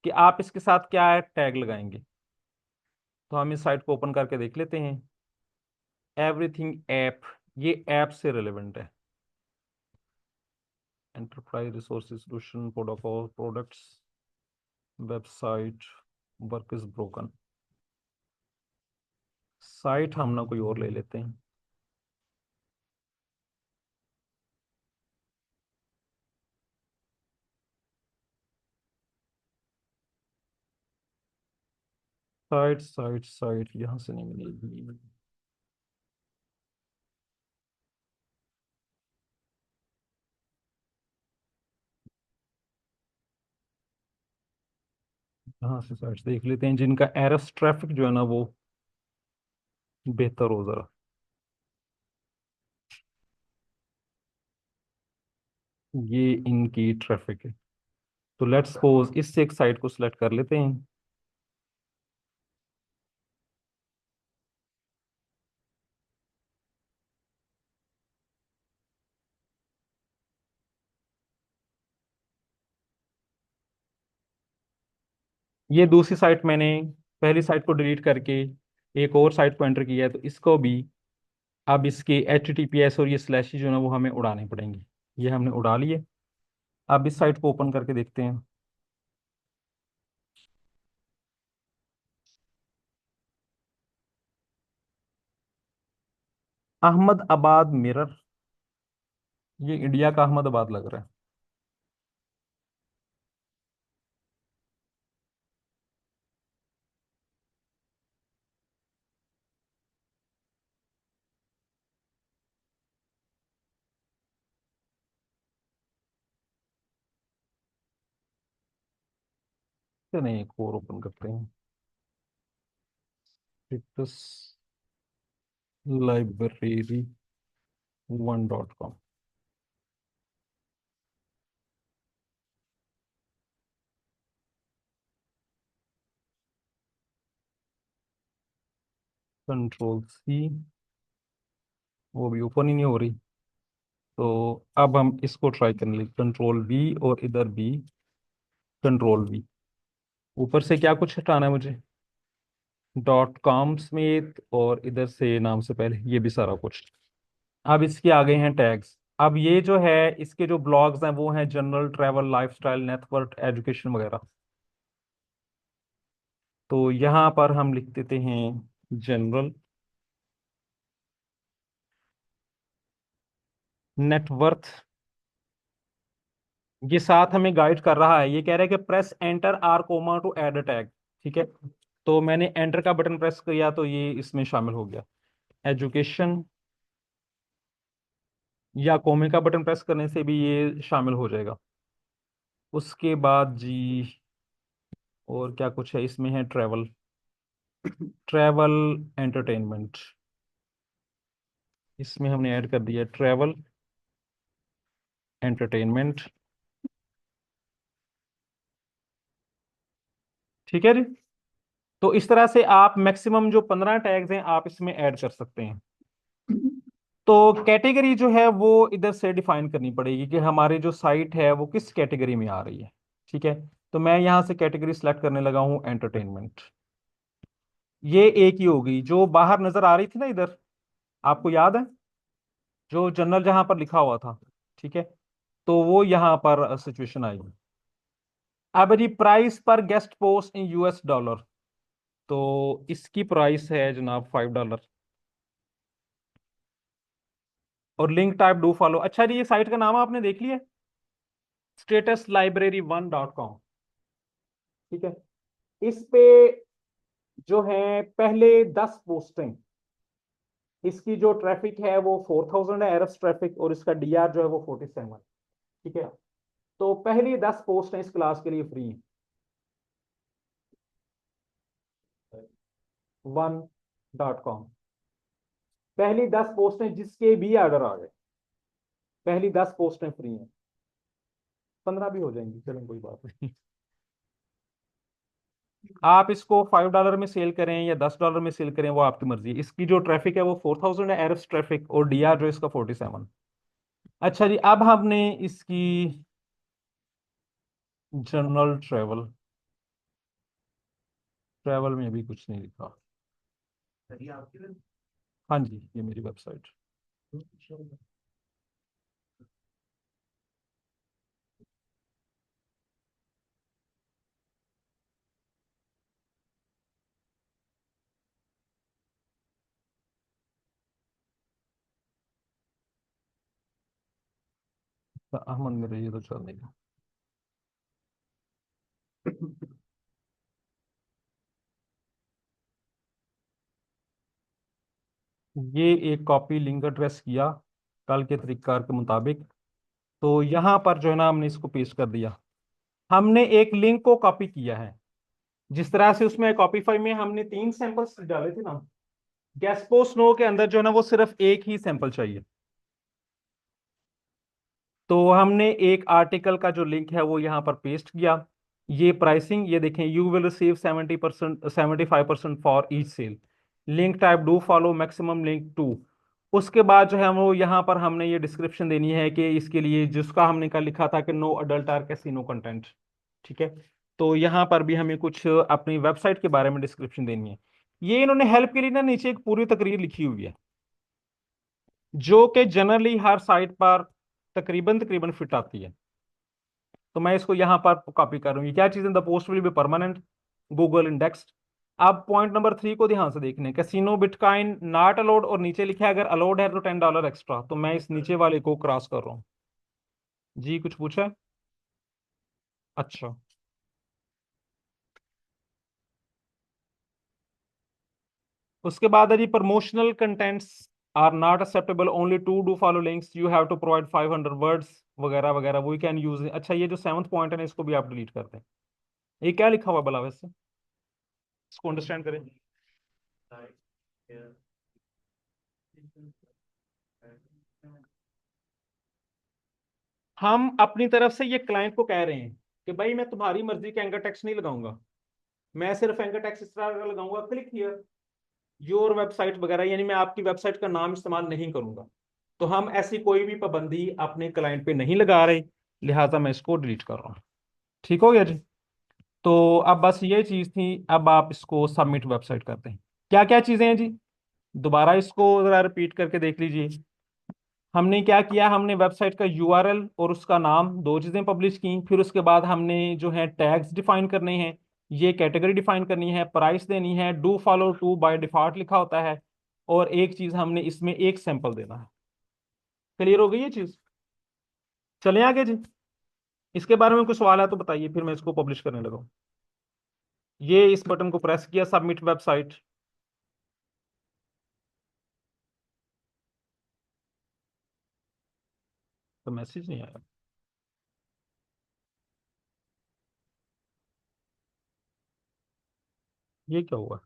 कि आप इसके साथ क्या है टैग लगाएंगे। तो हम इस साइट को ओपन करके देख लेते हैं। एवरीथिंग ऐप, ये ऐप से रिलेवेंट है। Enterprise resource solution protocol products website work is broken. Site हम ना कोई और ले लेते हैं। साइट साइट साइट यहाँ से नहीं मिलेगी, यहाँ से साइट देख लेते हैं जिनका एरस ट्रैफिक जो है ना वो बेहतर हो जरा। ये इनकी ट्रैफिक है। तो लेट्स सपोज इससे एक साइट को सिलेक्ट कर लेते हैं। ये दूसरी साइट मैंने पहली साइट को डिलीट करके एक और साइट को एंटर किया है, तो इसको भी अब इसके HTTPS और ये स्लैश जो है ना वो हमें उड़ाने पड़ेंगे। ये हमने उड़ा लिए। अब इस साइट को ओपन करके देखते हैं। अहमदाबाद मिरर। ये इंडिया का अहमदाबाद लग रहा है। तो नहीं, एक और ओपन करते हैं। Status library 1.com। Ctrl+C। वो भी ओपन ही नहीं हो रही। तो अब हम इसको ट्राई करने लगे, Ctrl+V और इधर भी Ctrl+V। ऊपर से क्या कुछ हटाना है मुझे? .com समेत और इधर से नाम से पहले ये भी सारा कुछ। अब इसके आगे हैं टैग्स। अब ये जो है इसके जो ब्लॉग्स हैं वो हैं general, travel, lifestyle, network, education वगैरह। तो यहाँ पर हम लिख देते हैं जनरल। नेटवर्थ। ये साथ हमें गाइड कर रहा है, ये कह रहा है कि press enter or comma to add a tag. ठीक है। तो मैंने एंटर का बटन प्रेस किया तो ये इसमें शामिल हो गया। एजुकेशन या कोमे का बटन प्रेस करने से भी ये शामिल हो जाएगा। उसके बाद जी और क्या कुछ है इसमें? है ट्रैवल। Travel entertainment. इसमें हमने ऐड कर दिया ट्रैवल एंटरटेनमेंट। ठीक है जी। तो इस तरह से आप मैक्सिमम जो 15 टैग्स हैं आप इसमें ऐड कर सकते हैं। तो कैटेगरी जो है वो इधर से डिफाइन करनी पड़ेगी कि हमारी जो साइट है वो किस कैटेगरी में आ रही है। ठीक है। तो मैं यहां से कैटेगरी सेलेक्ट करने लगा हूं एंटरटेनमेंट। ये एक ही होगी जो बाहर नजर आ रही थी ना इधर, आपको याद है? जो जनरल जहां पर लिखा हुआ था। ठीक है। तो वो यहाँ पर सिचुएशन आएगी। अब जी प्राइस पर गेस्ट पोस्ट इन US डॉलर। तो इसकी प्राइस है जनाब $5। और लिंक टाइप डू फॉलो। अच्छा जी, ये साइट का नाम आपने देख लिया? statuslibrary1.com। ठीक है। इस पे जो है पहले 10 पोस्टें, इसकी जो ट्रैफिक है वो 4000 है एरस ट्रैफिक, और इसका DR जो है वो 47। ठीक है। तो पहली 10 पोस्टें इस क्लास के लिए फ्री हैं। 1.com। पहली 10 पोस्टें जिसके भी ऑर्डर आ गए, पहली 10 पोस्टें फ्री हैं। 15 भी हो जाएंगी, चलो कोई बात नहीं। आप इसको $5 में सेल करें या $10 में सेल करें वो आपकी मर्जी है। इसकी जो ट्रैफिक है वो 4000 है एरस ट्रैफिक, और DR जो इसका 47। अच्छा जी, अब हमने इसकी जनरल ट्रैवल, ट्रैवल में भी कुछ नहीं लिखा। हाँ जी, ये मेरी वेबसाइट। अहमद मेरे ये तो चल नहीं रहा। ये एक कॉपी लिंक एड्रेस किया कल के तरीक़ार के मुताबिक। तो यहाँ पर जो है ना हमने इसको पेस्ट कर दिया। हमने एक लिंक को कॉपी किया है, जिस तरह से उसमें कॉपीफाई में हमने 3 सैंपल्स डाले थे ना। गैस्पो स्नो के अंदर जो है ना वो सिर्फ एक ही सैंपल चाहिए। तो हमने एक आर्टिकल का जो लिंक है वो यहाँ पर पेस्ट किया। ये प्राइसिंग, ये देखें, you will receive 70%, 75% for each sale. Link type do follow maximum link two. उसके बाद जो है वो यहाँ पर हमने ये डिस्क्रिप्शन देनी है कि इसके लिए जिसका हमने कल लिखा था कि no adult or casino content. ठीक है। तो यहाँ पर भी हमें कुछ अपनी वेबसाइट के बारे में डिस्क्रिप्शन देनी है। ये इन्होंने हेल्प के लिए ना नीचे एक पूरी तकरीर लिखी हुई है, जो कि जनरली हर साइट पर तकरीबन तकरीबन फिट आती है। तो मैं इसको यहाँ पर कॉपी करूंगी। क्या चीज़, the post will be permanent, Google indexed. अब पॉइंट नंबर 3 को ध्यान से देखने, कैसीनो बिटकॉइन नॉट अलाउड, और नीचे लिखा है अगर अलाउड है तो $10 एक्स्ट्रा। तो मैं इस नीचे वाले को क्रॉस कर रहा हूँ। जी कुछ पूछा है? अच्छा। उसके बाद है जी, promotional contents are not acceptable only two do follow links, you have to provide 500 words वगैरह वगैरह, वी कैन यूज। अच्छा, ये जो 7th पॉइंट है ना, इसको भी आप डिलीट कर दें। ये क्या लिखा हुआ है भला वैसे, इसको अंडरस्टैंड करें। हम अपनी तरफ से ये क्लाइंट को कह रहे हैं कि भाई मैं तुम्हारी मर्जी का एंकर टेक्स्ट नहीं लगाऊंगा, मैं सिर्फ एंकर टेक्स्ट इस तरह का लगाऊंगा, क्लिक हियर योर वेबसाइट वगैरह, यानी मैं आपकी वेबसाइट का नाम इस्तेमाल नहीं करूंगा। तो हम ऐसी कोई भी पाबंदी अपने क्लाइंट पे नहीं लगा रहे, लिहाजा मैं इसको डिलीट कर रहा हूँ। ठीक हो गया जी। तो अब बस ये चीज थी, अब आप इसको सबमिट वेबसाइट करते हैं। क्या क्या चीजें हैं जी, दोबारा इसको जरा रिपीट करके देख लीजिए। हमने क्या किया, हमने वेबसाइट का यूआरएल और उसका नाम, दो चीजें पब्लिश की। फिर उसके बाद हमने जो है टैग्स डिफाइन करने हैं, ये कैटेगरी डिफाइन करनी है, प्राइस देनी है, do follow two by default लिखा होता है, और एक चीज हमने इसमें एक सैंपल देना है। क्लियर हो गई ये चीज? चलें आगे जी। इसके बारे में कुछ सवाल है तो बताइए, फिर मैं इसको पब्लिश करने लगा। ये इस बटन को प्रेस किया, सबमिट वेबसाइट। तो मैसेज नहीं आया, ये क्या हुआ?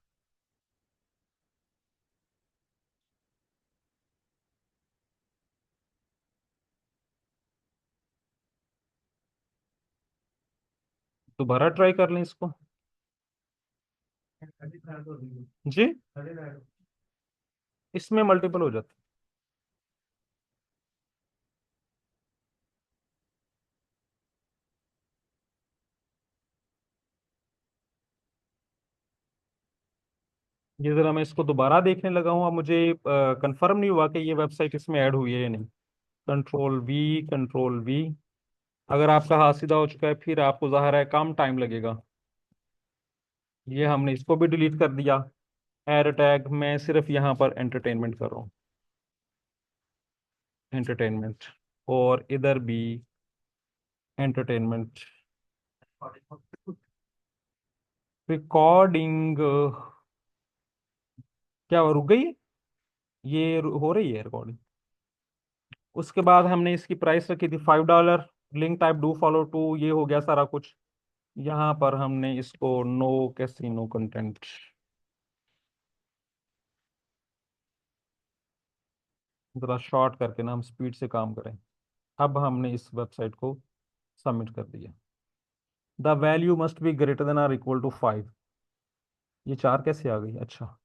दोबारा ट्राई कर लें इसको। जी, इसमें मल्टीपल हो जाते। ये जरा मैं इसको दोबारा देखने लगा हूँ, अब मुझे कंफर्म नहीं हुआ कि ये वेबसाइट इसमें ऐड हुई है या नहीं। Control we, control we. अगर आपका हाथ सीधा हो चुका है फिर आपको जाहिर है कम टाइम लगेगा। ये हमने इसको भी डिलीट कर दिया। एर टैग, मैं सिर्फ यहाँ पर एंटरटेनमेंट कर रहा हूँ, एंटरटेनमेंट, और इधर भी एंटरटेनमेंट। रिकॉर्डिंग, क्या रुक गई है? ये हो रही है रिकॉर्डिंग। उसके बाद हमने इसकी प्राइस रखी थी $5। Link type do follow two, ये हो गया सारा कुछ। यहाँ पर हमने इसको नो कैसीनो कंटेंट, जरा शॉर्ट करके ना, हम स्पीड से काम करें। अब हमने इस वेबसाइट को सबमिट कर दिया। The value must be greater than or equal to 5। ये 4 कैसे आ गई? अच्छा,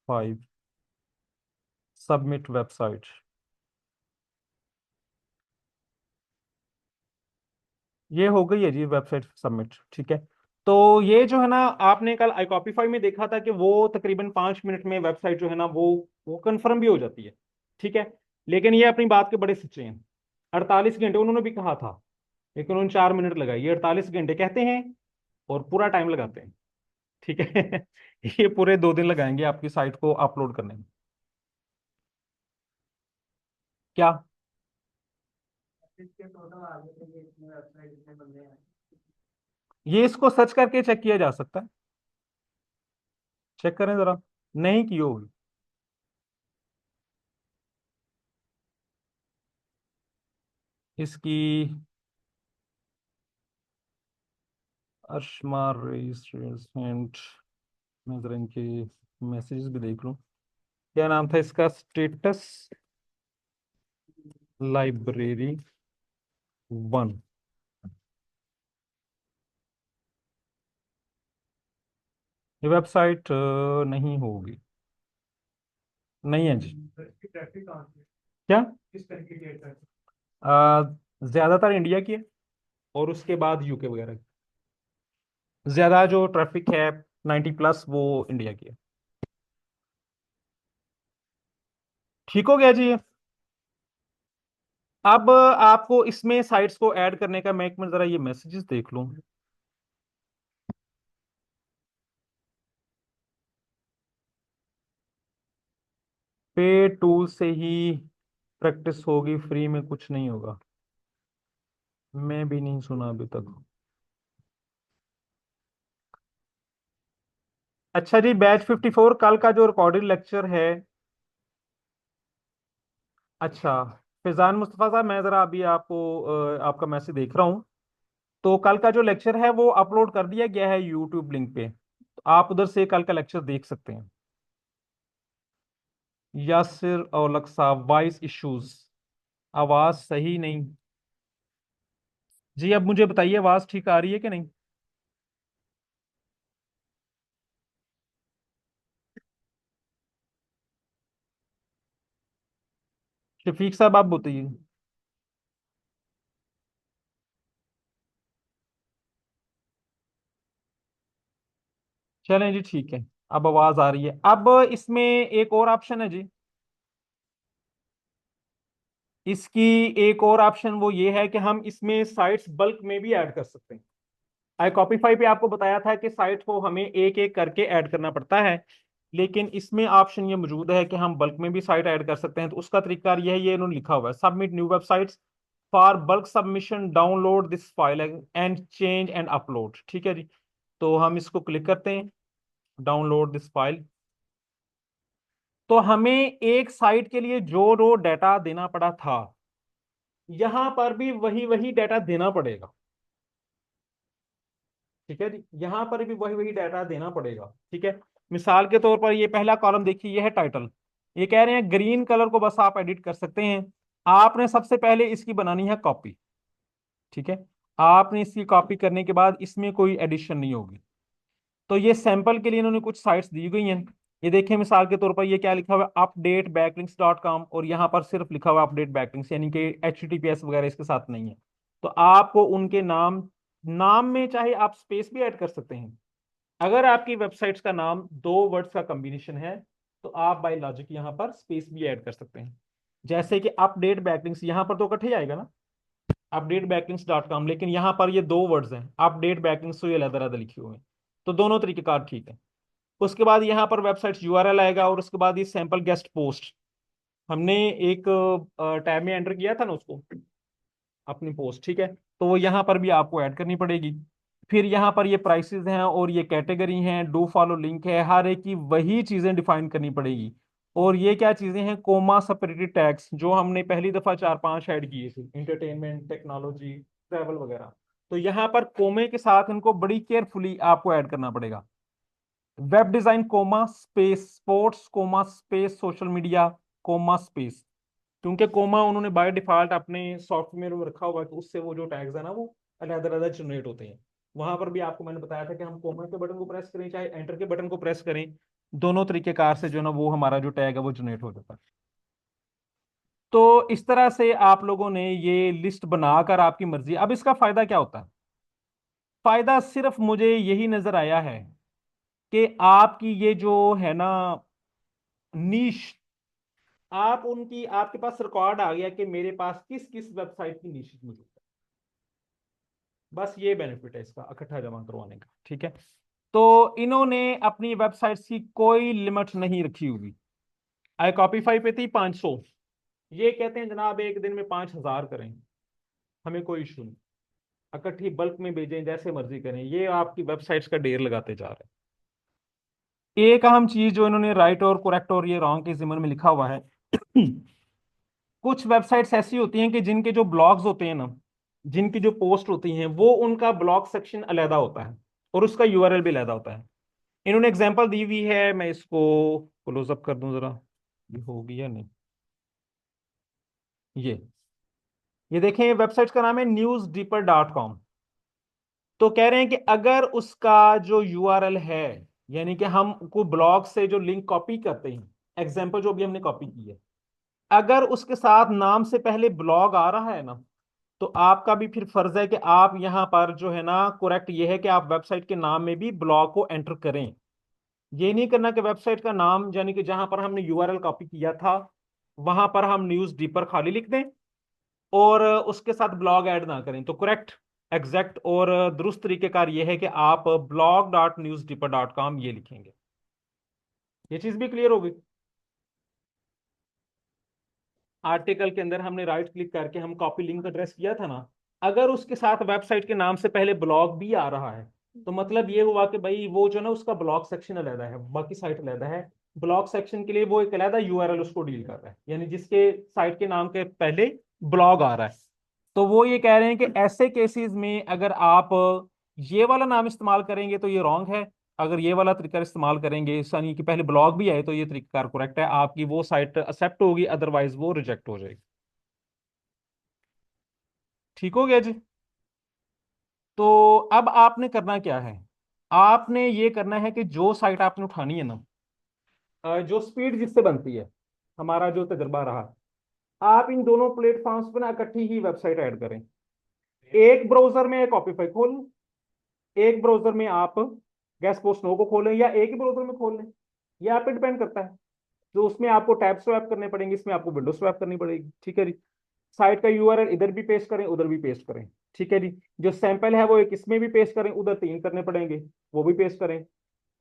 5। Submit website. ये हो गई है जी वेबसाइट सबमिट। ठीक है। तो ये जो है ना, आपने कल iCopify में देखा था कि वो तकरीबन 5 मिनट में वेबसाइट जो है ना वो कंफर्म भी हो जाती है। ठीक है। लेकिन ये अपनी बात के बड़े सच्चे हैं। 48 घंटे उन्होंने भी कहा था, लेकिन उन्होंने 4 मिनट लगाई। ये 48 घंटे कहते हैं और पूरा टाइम लगाते हैं। ठीक है। ये पूरे 2 दिन लगाएंगे आपकी साइट को अपलोड करने में। क्या? ये इसको सर्च करके चेक किया जा सकता है। चेक करें जरा, नहीं की होगी। इसकी अर्शमा रजिस्ट्रेंट, मैं जरा इनके मैसेजेस भी देख लूं। क्या नाम था इसका? Status library one. ये वेबसाइट नहीं होगी, नहीं है जी। ट्रैफिक कहाँ से, क्या? किस तरीके की ट्रैफिक? ज्यादातर इंडिया की है, और उसके बाद यूके वगैरह की। ज्यादा जो ट्रैफिक है 90+ वो इंडिया की है। ठीक हो गया जी। अब आपको इसमें साइट्स को ऐड करने का, मैं एक मिनट जरा ये मैसेजेस देख लूं। पे टूल से ही प्रैक्टिस होगी, फ्री में कुछ नहीं होगा। मैं भी नहीं सुना अभी तक। अच्छा जी, बैच 54 कल का जो रिकॉर्डेड लेक्चर है। अच्छा, फैजान मुस्तफा साहब, मैं जरा अभी आपको आपका मैसेज देख रहा हूँ। तो कल का जो लेक्चर है वो अपलोड कर दिया गया है यूट्यूब लिंक पे, तो आप उधर से कल का लेक्चर देख सकते हैं। यासिर औलख साहब, वॉइस इश्यूज, आवाज सही नहीं। जी अब मुझे बताइए, आवाज ठीक आ रही है कि नहीं? शफीक साहब आप बताइए। चलें जी, ठीक है। अब आवाज आ रही है। अब इसमें एक और ऑप्शन है जी। इसकी एक और ऑप्शन वो ये है कि हम इसमें साइट्स बल्क में भी ऐड कर सकते हैं। आई कॉपीफाई पे आपको बताया था कि साइट को हमें एक एक करके ऐड करना पड़ता है, लेकिन इसमें ऑप्शन ये मौजूद है कि हम बल्क में भी साइट ऐड कर सकते हैं। तो उसका तरीका ये है, ये इन्होंने लिखा हुआ है, submit new websites for bulk submission, download this file and change and upload. ठीक है जी। तो हम इसको क्लिक करते हैं, डाउनलोड दिस फाइल। तो हमें एक साइट के लिए जो रो डाटा देना पड़ा था, यहां पर भी वही वही डाटा देना पड़ेगा। ठीक है जी, यहां पर भी वही वही डाटा देना पड़ेगा। ठीक है। मिसाल के तौर पर ये पहला कॉलम देखिए, ये है टाइटल। ये कह रहे हैं ग्रीन कलर को बस आप एडिट कर सकते हैं। आपने सबसे पहले इसकी बनानी है कॉपी। ठीक है। आपने इसकी कॉपी करने के बाद इसमें कोई एडिशन नहीं होगी। तो ये सैंपल के लिए इन्होंने कुछ साइट्स दी गई हैं। ये देखें, मिसाल के तौर पर ये क्या लिखा हुआ है, updatebacklink.com, और यहाँ पर सिर्फ लिखा हुआ अपडेट बैकलिंक्स, यानी कि HTTPS वगैरह इसके साथ नहीं है। तो आपको उनके नाम, नाम में चाहे आप स्पेस भी ऐड कर सकते हैं। अगर आपकी वेबसाइट्स का नाम दो वर्ड्स का कॉम्बिनेशन है, तो आप बाय लॉजिक यहाँ पर स्पेस भी ऐड कर सकते हैं। जैसे कि अपडेट बैकलिंक्स, यहाँ पर तो इकट्ठे ही आएगा ना, updatebacklink.com, लेकिन यहाँ पर ये दो वर्ड्स हैं, अपडेट बैकलिंक्स, तो ये अलग अलग लिखे हुए हैं। तो दोनों तरीके कार ठीक है। उसके बाद यहाँ पर वेबसाइट यूआरएल आएगा, और उसके बाद ये सैंपल गेस्ट पोस्ट, हमने एक टैब में एंटर किया था ना उसको, अपनी पोस्ट। ठीक है। तो वो यहाँ पर भी आपको ऐड करनी पड़ेगी। फिर यहाँ पर ये प्राइसेस हैं और ये कैटेगरी हैं, डू फॉलो लिंक है, हर एक की वही चीजें डिफाइन करनी पड़ेगी। और ये क्या चीजें हैं, कोमा सेपरेटेड टैग्स, जो हमने पहली दफा 4-5 ऐड किए थे, इंटरटेनमेंट, टेक्नोलॉजी, ट्रैवल वगैरह। तो यहाँ पर कोमे के साथ इनको बड़ी केयरफुली आपको ऐड करना पड़ेगा। Web design comma space, sports comma space, social media comma space. क्योंकि कोमा उन्होंने बाय डिफॉल्ट अपने सॉफ्टवेयर में रखा हुआ है, तो उससे वो जो टैग्स है ना वो अलग अलग जनरेट होते हैं। वहां पर भी आपको मैंने बताया था कि हम कोमा के बटन को प्रेस करें चाहे एंटर के बटन को प्रेस करें, दोनों तरीके कार से जो है ना वो हमारा जो टैग है वो जनरेट हो जाता है। तो इस तरह से आप लोगों ने ये लिस्ट बनाकर, आपकी मर्जी। अब इसका फायदा क्या होता है? फायदा सिर्फ मुझे यही नजर आया है कि आपकी ये जो है ना नीश, आप उनकी, आपके पास रिकॉर्ड आ गया कि मेरे पास किस किस वेबसाइट की नीश मौजूद है। बस ये बेनिफिट है इसका इकट्ठा जमा करवाने का। ठीक है। तो इन्होंने अपनी वेबसाइट्स की कोई लिमिट नहीं रखी हुई। आई कॉपीफाई पे थी 500, ये कहते हैं जनाब एक दिन में 5,000 करें, हमें कोई इशू नहीं। इकट्ठी बल्क में भेजें, जैसे मर्जी करें, ये आपकी वेबसाइट्स का ढेर लगाते जा रहे हैं। एक अहम चीज जो इन्होंने राइट और करेक्ट और ये रॉन्ग के जिम्मन में लिखा हुआ है, कुछ वेबसाइट्स ऐसी होती हैं कि जिनके जो ब्लॉग्स होते हैं ना, जिनकी जो पोस्ट होती हैं, वो उनका ब्लॉग सेक्शन अलहदा होता है और उसका यूआरएल भी अलहदा होता है। इन्होंने एग्जांपल दी हुई है, मैं इसको क्लोज अप कर दूं जरा, ये होगी या नहीं, ये ये देखें वेबसाइट का नाम है newsdeeper.com। तो कह रहे हैं कि अगर उसका जो यूआरएल है, यानी कि हम को ब्लॉग से जो लिंक कॉपी करते हैं, एग्जांपल जो भी हमने कॉपी की है, अगर उसके साथ नाम से पहले ब्लॉग आ रहा है ना, तो आपका भी फिर फर्ज है कि आप यहाँ पर जो है ना, करेक्ट ये है कि आप वेबसाइट के नाम में भी ब्लॉग को एंटर करें। ये नहीं करना कि वेबसाइट का नाम यानी कि जहां पर हमने यूआरएल कॉपी किया था वहां पर हम न्यूज डीपर खाली लिख दें और उसके साथ ब्लॉग ऐड ना करें। तो करेक्ट, एग्जैक्ट और दुरुस्त तरीकेकार ये है कि आप blog.newsdeeper.com ये लिखेंगे। ये चीज भी क्लियर होगी। आर्टिकल के अंदर हमने राइट क्लिक करके हम कॉपी लिंक एड्रेस किया था ना, अगर उसके साथ वेबसाइट के नाम से पहले ब्लॉग भी आ रहा है, तो मतलब ये हुआ कि भाई वो जो ना उसका ब्लॉग सेक्शन अलग है, बाकी साइट अलग है। ब्लॉग सेक्शन के लिए वो एक अलग यूआरएल उसको डील कर रहा है, यानी जिसके साइट के नाम के पहले ब्लॉग आ रहा है। तो वो ये कह रहे हैं कि ऐसे केसेस में अगर आप ये वाला नाम इस्तेमाल करेंगे तो ये रॉन्ग है, अगर ये वाला तरीका इस्तेमाल करेंगे यानी कि पहले ब्लॉग भी आए तो ये तरीका करेक्ट है, आपकी वो साइट एक्सेप्ट होगी, अदरवाइज वो रिजेक्ट हो जाएगी। ठीक हो गया जी। तो अब आपने करना क्या है, आपने ये करना है कि जो साइट आपने उठानी है ना, जो स्पीड जिससे बनती है, हमारा जो तजर्बा रहा, आप इन दोनों प्लेटफॉर्म्स पर ना इकट्ठी ही वेबसाइट ऐड करें। एक ब्राउजर में कॉपीफाई खोल लें, एक ब्राउजर में आप गैस पोस्ट नो को खोलें, या एक ही ब्राउजर में खोल लें, ये आप पे डिपेंड करता है। तो उसमें आपको टैब स्वैप करने पड़ेंगे, इसमें आपको विंडो स्वैप करनी पड़ेगी। ठीक है जी। साइट का यूआरएल इधर भी पेस्ट करें, उधर भी पेस्ट करें। ठीक है जी। जो सैंपल है वो एक इसमें भी पेस्ट करें, उधर 3 करने पड़ेंगे, वो भी पेस्ट करें।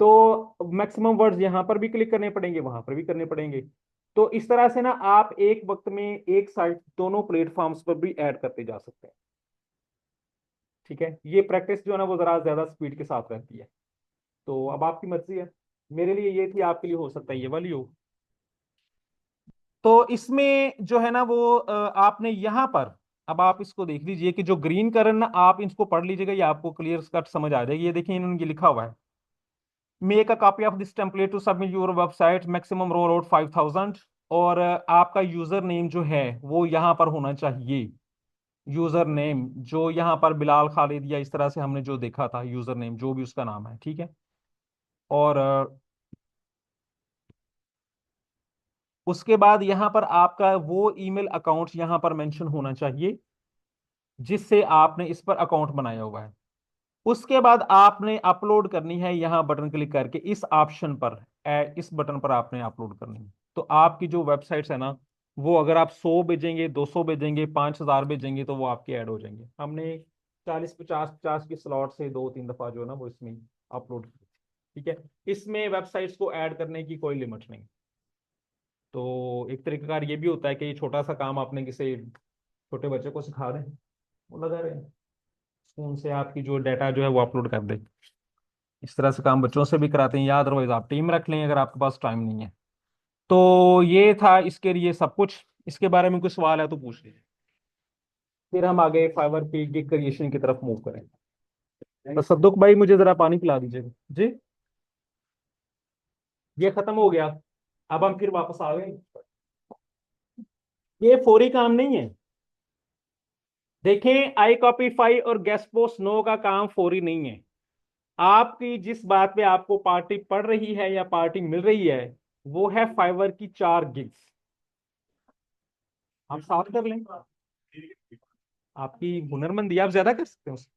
तो मैक्सिमम वर्ड्स यहाँ पर भी क्लिक करने पड़ेंगे, वहां पर भी करने पड़ेंगे। तो इस तरह से ना आप एक वक्त में एक साइट दोनों प्लेटफॉर्म्स पर भी ऐड करते जा सकते हैं। ठीक है, ये प्रैक्टिस जो है ना वो जरा ज्यादा स्पीड के साथ रहती है। तो अब आपकी मर्जी है, मेरे लिए ये थी, आपके लिए हो सकता है ये वाली हो। तो इसमें जो है ना वो आपने यहाँ पर, अब आप इसको देख लीजिए कि जो ग्रीन कलर ना, आप इसको पढ़ लीजिएगा, ये आपको क्लियर कट समझ आ जाएगी। ये देखिए इन्होंने ये लिखा हुआ है, make a copy of this template to submit your website, maximum roll out 5000। और आपका यूजर नेम जो है वो यहाँ पर होना चाहिए। यूजर नेम जो यहाँ पर बिलाल खालिद या इस तरह से हमने जो देखा था, यूजर नेम जो भी उसका नाम है, ठीक है। और उसके बाद यहाँ पर आपका वो ईमेल अकाउंट यहाँ पर मेंशन होना चाहिए जिससे आपने इस पर अकाउंट बनाया हुआ है। उसके बाद आपने अपलोड करनी है, यहाँ बटन क्लिक करके इस ऑप्शन पर, इस बटन पर आपने अपलोड करनी है। तो आपकी जो वेबसाइट्स है ना, वो अगर आप 100 भेजेंगे, 200 भेजेंगे, 5000 भेजेंगे, तो वो आपके ऐड हो जाएंगे। हमने 40 50 50 की स्लॉट से 2 3 दफा जो है ना वो इसमें अपलोड की। ठीक है, इसमें वेबसाइट्स को ऐड करने की कोई लिमिट नहीं। तो एक तरीकेकार ये भी होता है कि ये छोटा सा काम आपने किसी छोटे बच्चे को सिखा दें, वो लगा रहे हैं फोन से आपकी जो डाटा जो है वो अपलोड कर दे। इस तरह से काम बच्चों से भी कराते हैं, या अदरवाइज आप टीम रख लें अगर आपके पास टाइम नहीं है। तो ये था इसके लिए सब कुछ। इसके बारे में कोई सवाल है तो पूछ लीजिए, फिर हम आगे फाइवर की गिग क्रिएशन की तरफ मूव करें। तो सद्दुक भाई मुझे जरा पानी पिला दीजिएगा जी। ये खत्म हो गया, अब हम फिर वापस आ गए। ये फौरी काम नहीं है। देखें, आई कॉपीफाई और गेस्ट पोस्ट नो का काम फौरी नहीं है। आपकी जिस बात पे आपको पार्टी पड़ रही है या पार्टी मिल रही है, वो है फाइवर की 4 गिग्स। हम साथ कर लें, आपकी हुनरमंदी, आप ज्यादा कर सकते हैं उससे।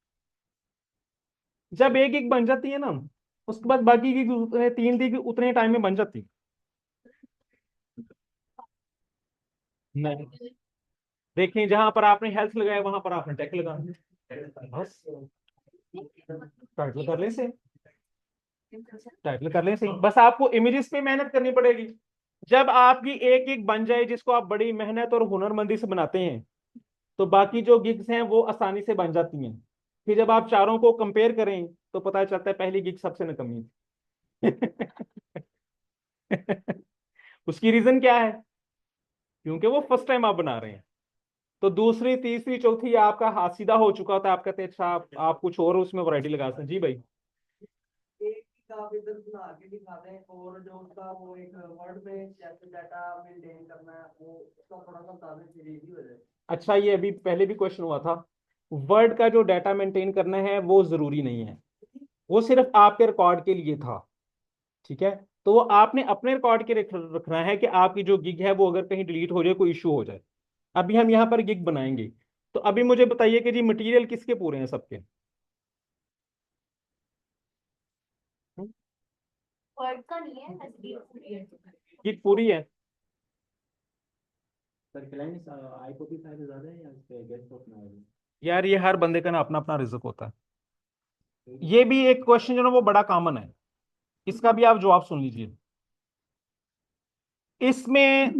जब एक गिग बन जाती है ना, उसके बाद बाकी गिग उतने 3 गिग उतने टाइम में बन जाती है। नहीं, देखें जहां पर आपने हेल्थ लगाया वहां पर आपने टेक लगाना, बस टाइटल कर लें से, टाइटल कर लें सही, बस आपको इमेजेस पे मेहनत करनी पड़ेगी। जब आपकी एक गिग बन जाए जिसको आप बड़ी मेहनत और हुनरमंदी से बनाते हैं, तो बाकी जो गिग्स हैं वो आसानी से बन जाती हैं। फिर जब आप चारों को कंपेयर करें तो पता चलता है पहली गिग सबसे नकमी थी। उसकी रीजन क्या है? क्योंकि वो फर्स्ट टाइम आप बना रहे हैं। तो दूसरी तीसरी चौथी आपका हाथ सीधा हो चुका होता है, आप कहते हैं अच्छा आप कुछ और उसमें वैरायटी लगा सकते हैं। जी भाई, बना के दिखा दें, और जो उसका वो एक वर्ड पे जैसे डाटा मेंटेन करना है वो उसका थोड़ा सा बता दें, फिर इजी हो जाए। अच्छा, ये अभी पहले भी क्वेश्चन हुआ था। वर्ड का जो डाटा मेंटेन करना है वो जरूरी नहीं है, वो सिर्फ आपके रिकॉर्ड के लिए था। ठीक है, तो वो आपने अपने रिकॉर्ड के रखना है कि आपकी जो गिग है वो अगर कहीं डिलीट हो जाए, कोई इशू हो जाए। अभी हम यहाँ पर गिग बनाएंगे, तो अभी मुझे बताइए कि जी मटेरियल किसके पूरे हैं, सबके? वर्ड का नहीं है, तस्वीर पूरी है। गिग पूरी है। Sir client I copy file ज्यादा है या उस पे गेस्ट ऑफ ना है? यार ये हर बंदे का ना अपना अपना रिस्क होता है। ये भी एक क्वेश्चन जो ना वो बड़ा कॉमन है, इसका भी आप जवाब सुन लीजिए। इसमें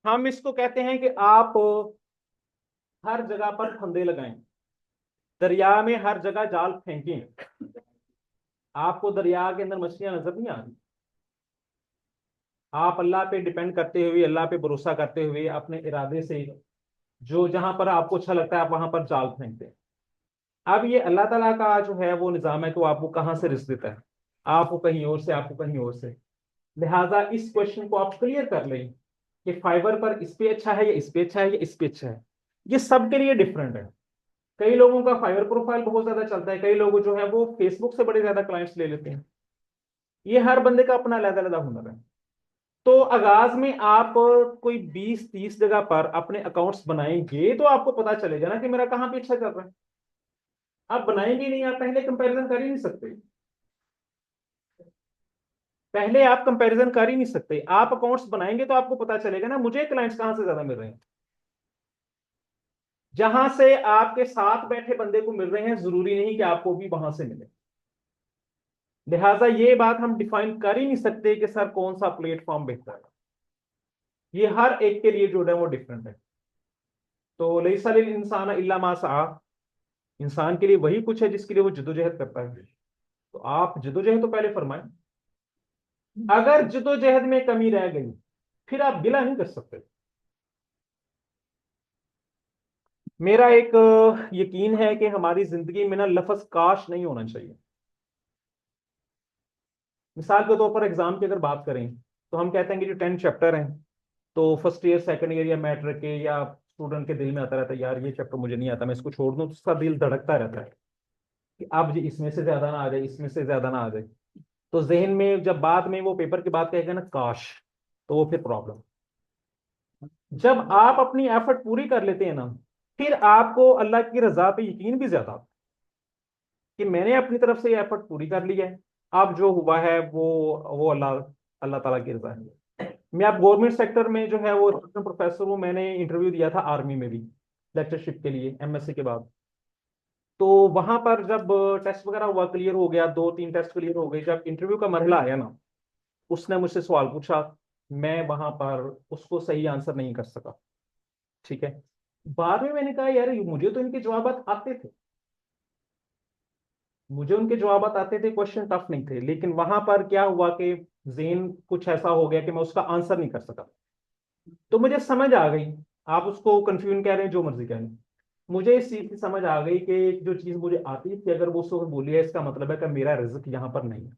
हम इसको कहते हैं कि आप हर जगह पर फंदे लगाएं, दरिया में हर जगह जाल फेंकें। आपको दरिया के अंदर मछलियां नजर नहीं आ रही, आप अल्लाह पे डिपेंड करते हुए, अल्लाह पे भरोसा करते हुए अपने इरादे से जो जहां पर आपको अच्छा लगता है आप वहां पर जाल फेंकते हैं। अब ये अल्लाह ताला का जो है वो निजाम है कि वो आपको कहाँ से रिस्क देता है, आपको कहीं और से, आपको कहीं और से। लिहाजा इस क्वेश्चन को आप क्लियर कर लें कि फाइबर पर इस पे अच्छा है या इस पे अच्छा है या इस पे अच्छा है। ये सबके लिए डिफरेंट है। कई लोगों का फाइबर प्रोफाइल बहुत ज्यादा चलता है, कई लोग जो है वो फेसबुक से बड़े ज्यादा क्लाइंट्स ले लेते हैं। ये हर बंदे का अपना अलग अलग हुनर है। तो आगाज में आप कोई 20-30 जगह पर अपने अकाउंट्स बनाएंगे तो आपको पता चलेगा ना कि मेरा कहाँ पे अच्छा चल रहा है। आप बनाएंगे नहीं, आप पहले कंपैरिजन कर ही नहीं सकते। पहले आप कंपैरिजन कर ही नहीं सकते। आप अकाउंट्स बनाएंगे तो आपको पता चलेगा ना मुझे क्लाइंट्स कहां से ज्यादा मिल रहे हैं। जहां से आपके साथ बैठे बंदे को मिल रहे हैं जरूरी नहीं कि आपको भी वहां से मिले। लिहाजा ये बात हम डिफाइन कर ही नहीं सकते कि सर कौन सा प्लेटफॉर्म बेहतर है। ये हर एक के लिए जो है वो डिफरेंट है। तो लैसा लिल इंसान इल्ला मा सआ, इंसान के लिए वही कुछ है जिसके लिए वो जदोजहद करता है। तो आप जदोजहद तो पहले फरमाएं। अगर जदोजहद में कमी रह गई फिर आप गिला नहीं कर सकते। मेरा एक यकीन है कि हमारी जिंदगी में ना लफ्ज काश नहीं होना चाहिए। मिसाल के तौर पर एग्जाम की अगर बात करें तो हम कहते हैं कि जो 10 चैप्टर हैं, तो फर्स्ट ईयर सेकंड ईयर या मैट्रिक के या स्टूडेंट के दिल में आता रहता है यार ये चैप्टर मुझे नहीं आता, मैं इसको छोड़ दूं, तो उसका दिल धड़कता रहता है कि अब जी इसमें से ज्यादा ना आ जाए, इसमें से ज्यादा ना आ जाए। तो जहन में जब बाद में वो पेपर की बात कहेगा ना काश, तो वो फिर प्रॉब्लम। जब आप अपनी एफर्ट पूरी कर लेते हैं ना, फिर आपको अल्लाह की रजा पे यकीन भी ज्यादा आता है कि मैंने अपनी तरफ से ये एफर्ट पूरी कर ली है। अब जो हुआ है वो अल्लाह अल्लाह ताला की रजा है। मैं अब गवर्नमेंट सेक्टर में जो है वो प्रोफेसर हूँ। मैंने इंटरव्यू दिया था आर्मी में भी लेक्चरशिप के लिए एमएससी के बाद। तो वहां पर जब टेस्ट वगैरह हुआ, क्लियर हो गया, 2-3 टेस्ट क्लियर हो गए, जब इंटरव्यू का मरहला आया ना, उसने मुझसे सवाल पूछा, मैं वहां पर उसको सही आंसर नहीं कर सका। ठीक है, बाद में मैंने कहा यार मुझे तो इनके जवाब आते थे, मुझे उनके जवाब आते थे, क्वेश्चन टफ नहीं थे, लेकिन वहां पर क्या हुआ कि जेन कुछ ऐसा हो गया कि मैं उसका आंसर नहीं कर सका। तो मुझे समझ आ गई, आप उसको कंफ्यूजन कह रहे हैं जो मर्जी कह लें, मुझे इस चीज की समझ आ गई कि जो चीज मुझे आती थी अगर वो उसको बोली है इसका मतलब है कि मेरा रिज्क यहाँ पर नहीं है,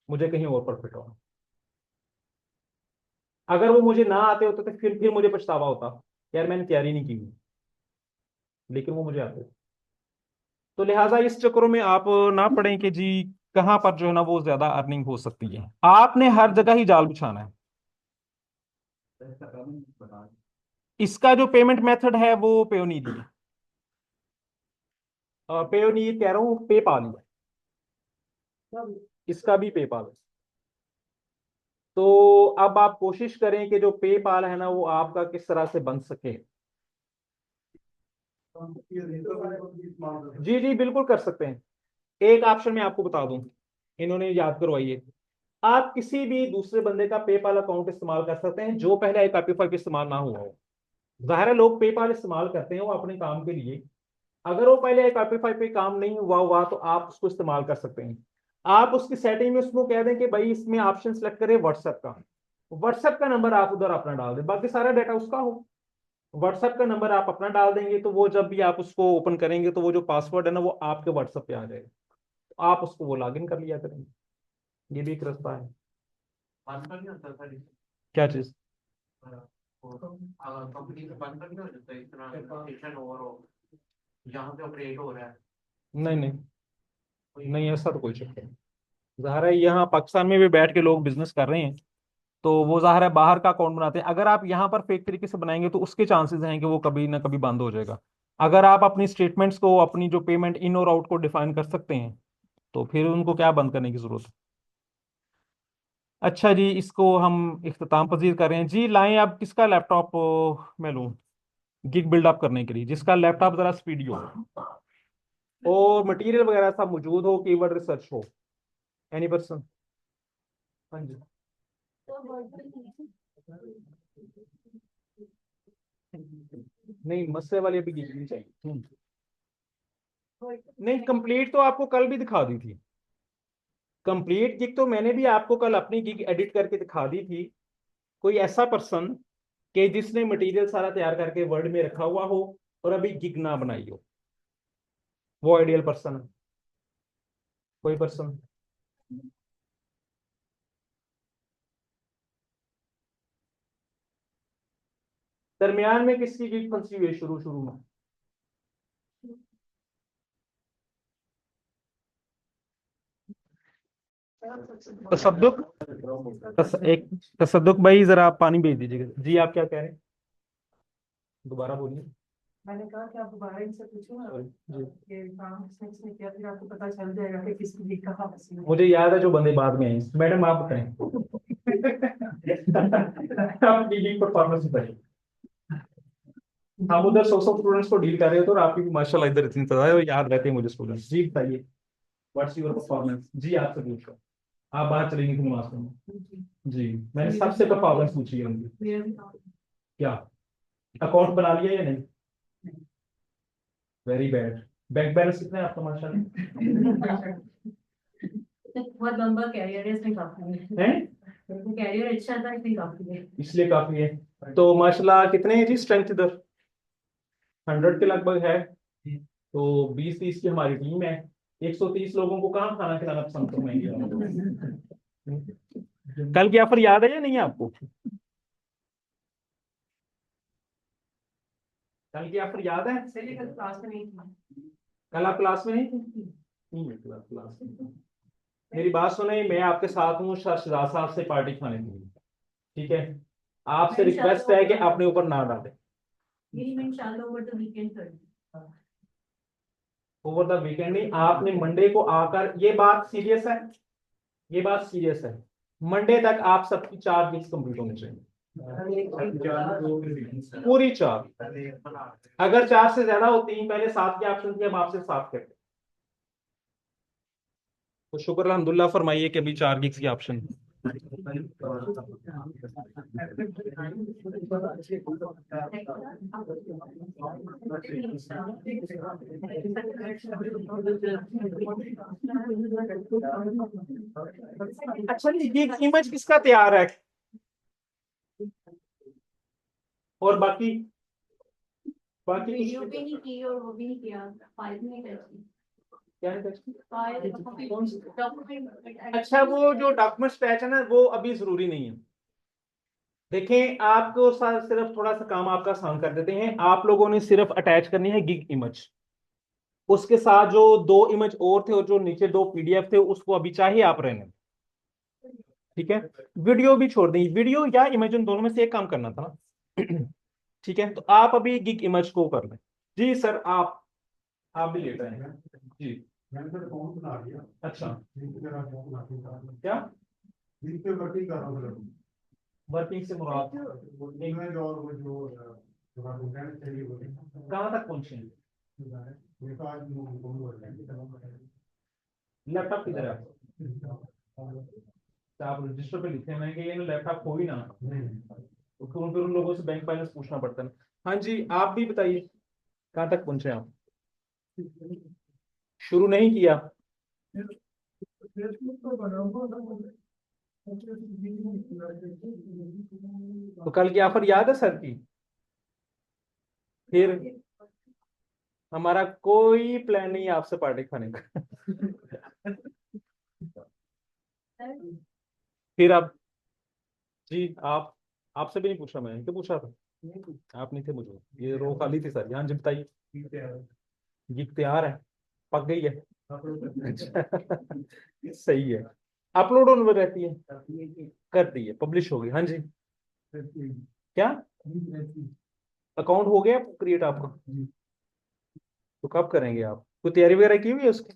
मुझे कहीं और पर फिट होना। अगर वो मुझे ना आते होते तो फिर मुझे पछतावा होता यार मैंने तैयारी नहीं की हुई, लेकिन वो मुझे आते थे। तो लिहाजा इस चक्करों में आप ना पड़ें कि जी कहाँ पर जो है ना वो ज्यादा अर्निंग हो सकती है। आपने हर जगह ही जाल बिछाना है। सर इसका पेमेंट बता दें। इसका जो पेमेंट मेथड है वो पेयोनीर है। पेयोनीर कह रहा हूँ, पेपाल ही है, इसका भी पेपाल है। तो अब आप कोशिश करें कि जो पेपाल है ना वो आपका किस तरह से बन सके। जी जी बिल्कुल कर सकते हैं। एक ऑप्शन मैं आपको बता दूं, इन्होंने याद करवाइए। आप किसी भी दूसरे बंदे का पेपाल अकाउंट इस्तेमाल कर सकते हैं जो पहले आईपीएफआई पे इस्तेमाल ना हुआ हो। जाहिर है लोग पेपाल इस्तेमाल करते हैं वो अपने काम के लिए, अगर वो पहले आईपीएफआई पे काम नहीं हुआ तो आप उसको इस्तेमाल कर सकते हैं। आप उसकी सेटिंग में उसको कह दें कि भाई इसमें ऑप्शन सेलेक्ट करें व्हाट्सएप का, व्हाट्सएप का नंबर आप उधर अपना डाल दें, बाकी सारा डाटा उसका हो। व्हाट्सएप का नंबर आप अपना डाल देंगे तो वो जब भी आप उसको ओपन करेंगे तो वो जो पासवर्ड है ना वो आपके व्हाट्सएप पे आ जाएगा, तो आप उसको वो लॉगिन कर लिया करेंगे। ये भी एक रास्ता है। बंद तो नहीं होता सर इसे? क्या चीज? कंपनी से बंद तो नहीं हो जाता इतना कंपटीशन ओवर हो जहाँ पे ऑपरेट हो रहा है? नहीं नहीं नहीं, ऐसा तो कोई चक्कर नहीं। ज़ाहिर है यहाँ पाकिस्तान में भी बैठ के लोग बिजनेस कर रहे हैं, तो वो ज़ाहिर है बाहर का अकाउंट बनाते हैं। अगर आप यहाँ पर फेक तरीके से बनाएंगे तो उसके चांसेस हैं कि वो कभी ना कभी बंद हो जाएगा। अगर आप अपनी स्टेटमेंट्स को, अपनी जो पेमेंट इन और आउट को डिफाइन कर सकते हैं, तो फिर उनको क्या बंद करने की जरूरत है। अच्छा जी, इसको हम इख्तिताम पजीर कर रहे हैं जी। लाएं अब किसका लैपटॉप मैं लूँ गिग बिल्डअप करने के लिए, जिसका लैपटॉप जरा स्पीडी हो और मटेरियल वगैरह सब मौजूद हो, कीवर्ड रिसर्च हो। Any person? हाँ जी। तो वर्ड नहीं, मसले वाली अभी गिग नहीं चाहिए। नहीं, कंप्लीट तो आपको कल भी दिखा दी थी। कंप्लीट गिग तो मैंने भी आपको कल अपनी गिग एडिट करके दिखा दी थी। कोई ऐसा पर्सन कि जिसने मटेरियल सारा तैयार करके वर्ड में रखा हुआ हो और अभी गिग ना बनाई हो, वो आइडियल पर्सन है। कोई पर्सन? दरमियान में किसकी गिग फंसी हुई है शुरू शुरू में? तसद्दुक। एक तसद्दुक भाई, जरा आप पानी भेज दीजिएगा जी। आप क्या कह रहे हैं, दोबारा बोलिए। मैंने कहा कि आप दोबारा इनसे पूछो ना जी, कि काम किसने किया, फिर आपको पता चल जाएगा कि किसकी लीक कहाँ फंसी है। मुझे याद है जो बंदे बाद में आए। मैडम आप बताएं। आपकी लीग परफॉर्मेंस बताइए। हम उधर 100 स्टूडेंट्स को डील कर रहे थे और आपकी भी माशाल्लाह इधर इतनी तादाद है और याद रहते हैं मुझे स्टूडेंट्स। जी बताइए, व्हाट्स योर परफॉर्मेंस? जी आपसे पूछो। आप बाहर चलेंगे फिर मास्टर में। जी, मैंने सबसे परफॉर्मेंस पूछी है उनकी। क्या अकाउंट बना लिया या नहीं? Very bad. बैंक बैलेंस कितना है आपका माशाल्लाह? बहुत लंबा कैरियर है, इसमें काफी है? कैरियर अच्छा था, इसमें काफी है। इसलिए काफी है। तो माशाल्लाह कितने हैं जी स्ट्रेंथ इधर? 100 के लगभग है। तो 20-30 की हमारी टीम है। 130 लोगों को कहाँ खाना खिलाना पसंद करेंगे? कल की ऑफर याद है या नहीं है आपको? कल की ऑफर याद है? चलिए, कल क्लास में नहीं थी। कल आप क्लास में नहीं थे? नहीं है क्लास में। मेरी बात सुने, मैं आपके साथ हूँ शहजाद साहब से पार्टी खाने के लिए, ठीक है? आपसे रिक्वेस्ट है कि अपने ऊपर ना डालें। यही मैं इंशाल्लाह ओवर द वीकेंड कर ओवर द वीकेंड नहीं, आपने मंडे को आकर, ये बात सीरियस है, ये बात सीरियस है। मंडे तक आप सबकी 4 वीक्स कंप्लीट होने चाहिए, पूरी 4। अगर 4 से ज्यादा होती हैं, पहले 7 के ऑप्शन थे, अब आपसे 7 करते। तो शुक्र अल्हम्दुलिल्लाह फरमाइए कि अभी 4 वीक्स की ऑप्शन अच्छा ये इमेज किसका तैयार है? और बाकी बाकी वीडियो भी नहीं की और वो भी नहीं किया, फाइल नहीं टच की। क्या है text? फाइल कौन सी? डॉक्यूमेंट। अच्छा, वो जो डॉक्यूमेंट स्टैच है ना, वो अभी जरूरी नहीं है। देखें, आपको सिर्फ थोड़ा सा काम आपका आसान कर देते हैं। आप लोगों ने सिर्फ अटैच करनी है गिग इमेज, उसके साथ जो 2 इमेज और थे और जो नीचे 2 पीडीएफ थे, उसको अभी चाहिए आप रहने, ठीक है? वीडियो भी छोड़ दें, वीडियो या इमेज उन दोनों में से एक काम करना था ना। ठीक है, तो आप अभी गिग इमेज को कर लें। जी सर, आप भी लेट आए जी। मैंने तो अकाउंट बना लिया। अच्छा, लिंक मेरा अकाउंट बना के क्या लिंक पे वर्किंग कर रहा हूँ। वर्किंग से मुराद इमेज और वो जो कंटेंट चाहिए वो कहाँ तक पहुंचे हैं? मेरे को आज हो जाएंगे। लैपटॉप किधर है आपका? तो आप रजिस्टर पे लिखे हैं कि ये लैपटॉप हो ही ना, तो फिर उन लोगों से बैंक बैलेंस पूछना पड़ता है। हाँ जी, आप भी बताइए कहाँ तक पहुंचे आप? शुरू नहीं किया? तो कल की ऑफर याद है सर की? फिर हमारा कोई प्लान नहीं है आपसे पार्टी खाने का। फिर अब जी आप, आपसे भी नहीं पूछा, मैंने क्यों पूछा था? आप नहीं थे, मुझे ये रो खाली थी सर। यहाँ जी बताइए, ये तैयार है, पक गई है? अच्छा सही है। अपलोड होने में रहती है, कर दी है, पब्लिश हो गई। हाँ जी, क्या अकाउंट हो गया क्रिएट आपका? तो कब करेंगे आप? कोई तैयारी वगैरह की हुई है उसकी?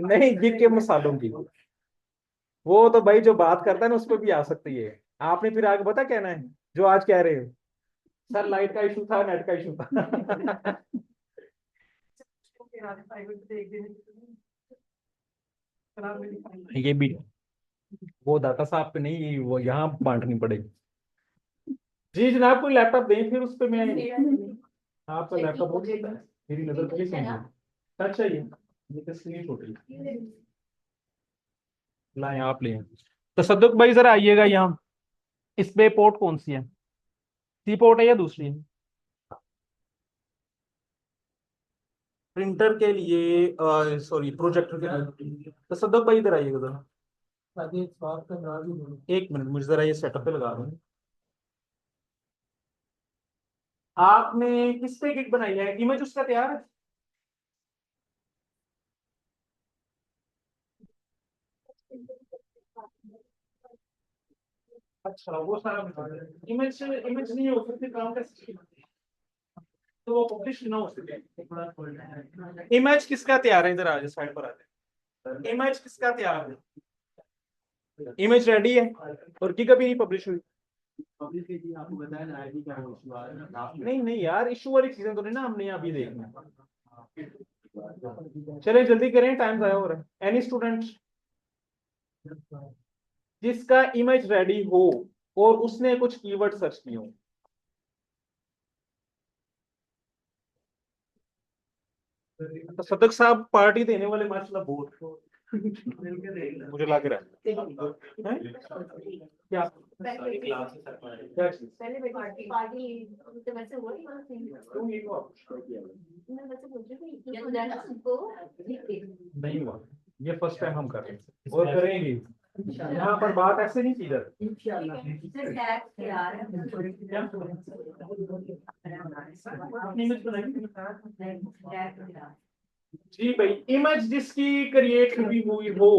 नहीं, गिग के मसालों की, वो तो भाई जो बात करता है ना उस पर भी आ सकती है। आपने फिर आगे पता कहना है जो आज कह रहे हो, सर लाइट का इशू था, नेट का इशू था। प्राइवेट से एक दिन खराब मेरी फाइल। ये भी, वो दाता साहब पे नहीं, वो यहाँ बांटनी पड़ेगी। जी जनाब, कोई लैपटॉप दें फिर उस पे मैं, आपका लैपटॉप हो सकता है, मेरी नजर पड़ी समझिए। टच चाहिए, ये तो स्क्रीन छोटी है। लाए आप ले। तसद्दुक भाई जरा आइएगा यहाँ, इस पे पोर्ट कौन सी है? सी पोर्ट है या दूसरी है? प्रिंटर के लिए, सॉरी प्रोजेक्टर के लिए। तसद्दुक भाई इधर आइएगा जरा, एक मिनट मुझे जरा ये सेटअप पे लगा दूं। आपने किस पे गिग बनाई है? इमेज उसका तैयार है? अच्छा वो सारा इमेज, इमेज नहीं हो सकती काम कैसे? तो वो पब्लिश ना हो सके। इमेज किसका तैयार है? इधर आ जाए, साइड पर आ जाए। इमेज किसका तैयार है? इमेज रेडी है और की कभी नहीं पब्लिश हुई? आपको बताया ना आईडी का इशू आ रहा है। नहीं नहीं यार, इशू वाली चीजें तो नहीं ना हमने अभी देखना। चले जल्दी करें, टाइम जाया हो रहा है। एनी स्टूडेंट जिसका इमेज रेडी हो और उसने कुछ कीवर्ड सर्च किए हो। तो सदक साहब पार्टी देने वाले माशाल्लाह बहुत, मुझे लग रहा है। क्या क्या चीज? पहले पार्टी पार्टी तो वैसे हुआ ही वहाँ से। क्यों ये हुआ? मैं वैसे पूछ रही थी ये जाना हमको नहीं हुआ, ये फर्स्ट टाइम हम कर रहे हैं और करेंगे। यहाँ पर बात ऐसे नहीं की जाती। टैक्स यार जी भाई, इमेज जिसकी क्रिएट हुई हो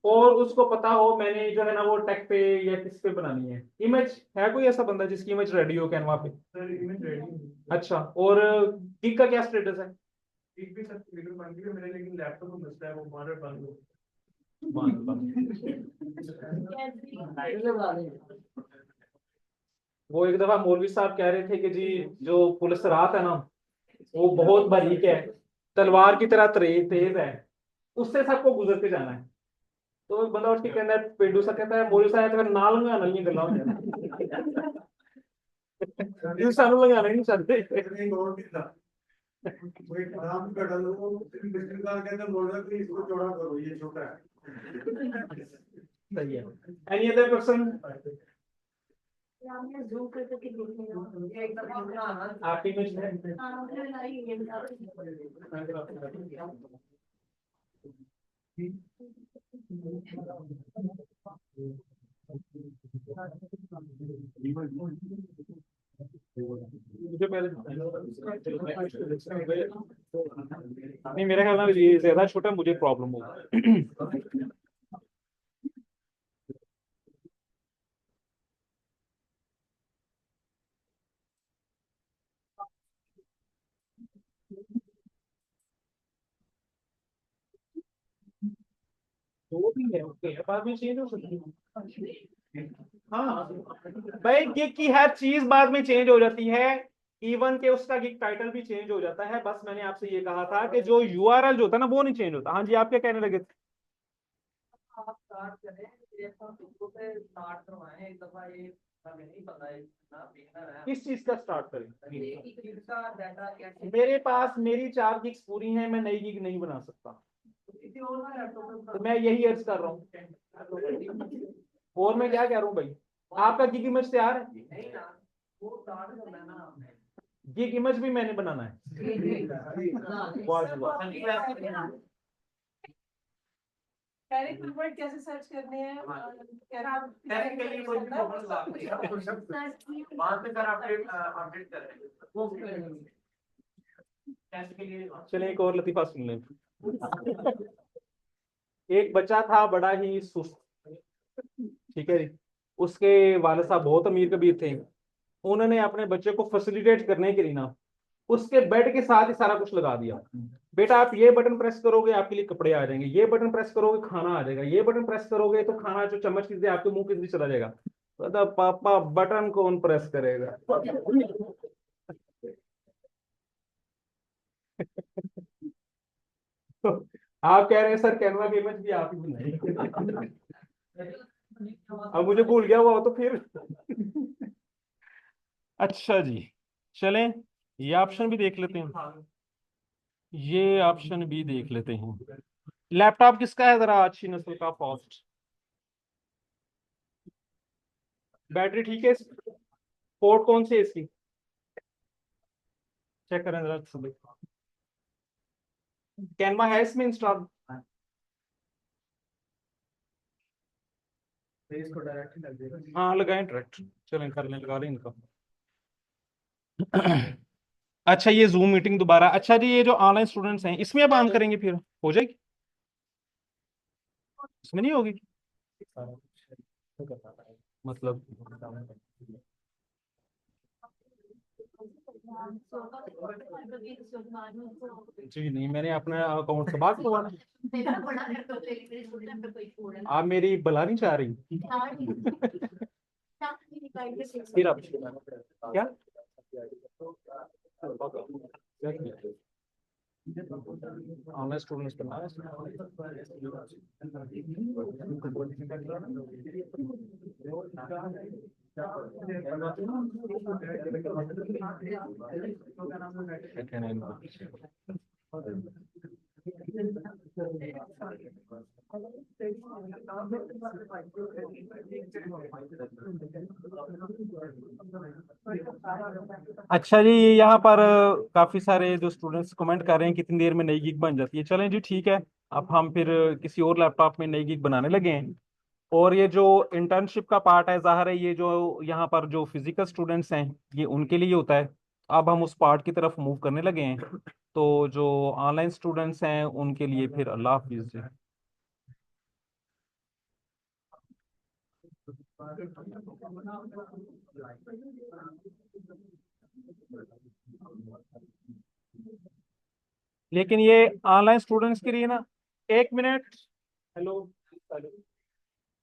और उसको पता हो मैंने जो है ना वो टेक पे या किस पे बनानी है इमेज, है कोई ऐसा बंदा जिसकी इमेज रेडी हो कैनवा पे? सर इमेज रेडी अच्छा, और गिग का क्या स्टेटस है? एक भी सर वीडियो बन गई है मेरे, लेकिन लैपटॉप में मसला है, वो मॉडल बंद हो। वो एक दफा मौलवी साहब कह रहे थे कि जी जो पुलिस रात है ना वो बहुत बारीक है, तलवार की तरह तेज है, उससे सबको गुजर के जाना है। तो एक बंदा उठ के कहना है, पेंडू सा कहता है मौलवी साहब तो नाल लगाना नहीं गल्ला हो जाना। ये सानू लगाना ही नहीं चाहते। एक और भी था, वो एक नाम का डालो, वो मिस्टर के अंदर बोल रहा था कि इसको चौड़ा करो, ये छोटा है। सही है। Any other person? हमने जूम करके देखने एक दफा बनाना आपकी इमेज है? हाँ फिर हमारी ये मुझे पहले नहीं, मेरा ख्याल में ये ज्यादा छोटा मुझे प्रॉब्लम होगा। दो भी है, ओके, बाद में चेंज हो सकती है। हाँ भाई, गिग की हर चीज बाद में चेंज हो जाती है, इवन के उसका गिग टाइटल भी चेंज हो जाता है। बस मैंने आपसे ये कहा था कि जो यूआरएल जो होता है ना वो नहीं चेंज होता। हाँ जी, आप क्या कहने लगे थे? आप स्टार्ट करें, ये सब शुरू से स्टार्ट करवाएं एक दफा। ये हमें नहीं पता है ना, बिगनर है। किस चीज का स्टार्ट करें? इसका डाटा कैसे मेरे पास मेरी 4 गिग्स पूरी हैं, मैं नई गिग नहीं बना सकता। किसी और का लैपटॉप तो मैं यही अर्ज कर रहा हूँ। और मैं क्या कह रहा हूँ भाई, आपका गिग इमेज तैयार है? नहीं ना, वो स्टार्ट करना है ना आपने। ये इमेज भी मैंने बनाना है। वाह जी वाह। कैरेक्टर वर्ड कैसे सर्च करने हैं टेक्निकली कोई प्रॉब्लम आ गई वहां से सर अपडेट अपडेट कर रहे हैं टेस्ट के लिए चलिए एक और लतीफा सुन लें। एक बच्चा था बड़ा ही सुस्त, ठीक है जी। उसके वालिद साहब बहुत अमीर कबीर थे। उन्होंने अपने बच्चे को फैसिलिटेट करने के लिए ना उसके बेड के साथ ही सारा कुछ लगा दिया। बेटा आप ये बटन प्रेस करोगे आपके लिए कपड़े आ जाएंगे, ये बटन प्रेस करोगे खाना आ जाएगा, ये बटन प्रेस करोगे तो खाना जो चम्मच की आपके मुंह के अंदर चला जाएगा। तो पापा बटन कौन प्रेस करेगा? तो आप कह रहे हैं सर कैनवा की इमेज भी आप ही बनाई। अब मुझे भूल गया हुआ हो तो फिर। अच्छा जी, चलें ये ऑप्शन भी देख लेते हैं, ये ऑप्शन भी देख लेते हैं। लैपटॉप किसका है जरा अच्छी नस्ल का, फास्ट, बैटरी ठीक है, पोर्ट कौन सी है इसकी, चेक करें जरा सब। कैनवा है इसमें इंस्टॉल? इसको डायरेक्ट लग जाएगा। हाँ लगाएं डायरेक्ट, चलें कर लें, लगा लें इनका। अच्छा ये जूम मीटिंग दोबारा, अच्छा जी ये जो ऑनलाइन स्टूडेंट्स हैं इसमें अब ऑन करेंगे फिर हो जाएगी, इसमें नहीं होगी मतलब? जी नहीं, मैंने अपना अकाउंट से बात करवाना। आप मेरी भला नहीं चाह रही? फिर आप क्या ऑनलाइन स्टूडेंट्स करना है? अच्छा जी ये यहाँ पर काफी सारे जो स्टूडेंट्स कमेंट कर रहे हैं कितनी देर में नई गिग बन जाती है। चलें जी ठीक है, अब हम फिर किसी और लैपटॉप में नई गिग बनाने लगे हैं। और ये जो इंटर्नशिप का पार्ट है जाहिर है ये जो यहाँ पर जो फिजिकल स्टूडेंट्स हैं ये उनके लिए होता है। अब हम उस पार्ट की तरफ मूव करने लगे हैं, तो जो ऑनलाइन स्टूडेंट्स हैं उनके लिए फिर अल्लाह हाफिज जी। लेकिन ये ऑनलाइन स्टूडेंट्स के लिए ना, एक मिनट, हेलो,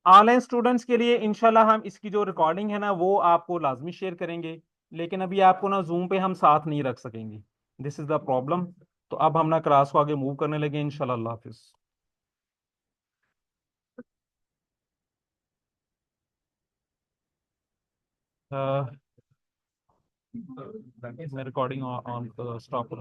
ऑनलाइन स्टूडेंट्स के लिए इंशाल्लाह हम इसकी जो रिकॉर्डिंग है ना वो आपको लाजमी शेयर करेंगे। लेकिन अभी आपको ना जूम पे हम साथ नहीं रख सकेंगे, दिस इज द प्रॉब्लम। तो अब हम ना क्लास को आगे मूव करने लगे इंशाल्लाह, अल्लाह हाफिज। मैं रिकॉर्डिंग ऑन स्टॉप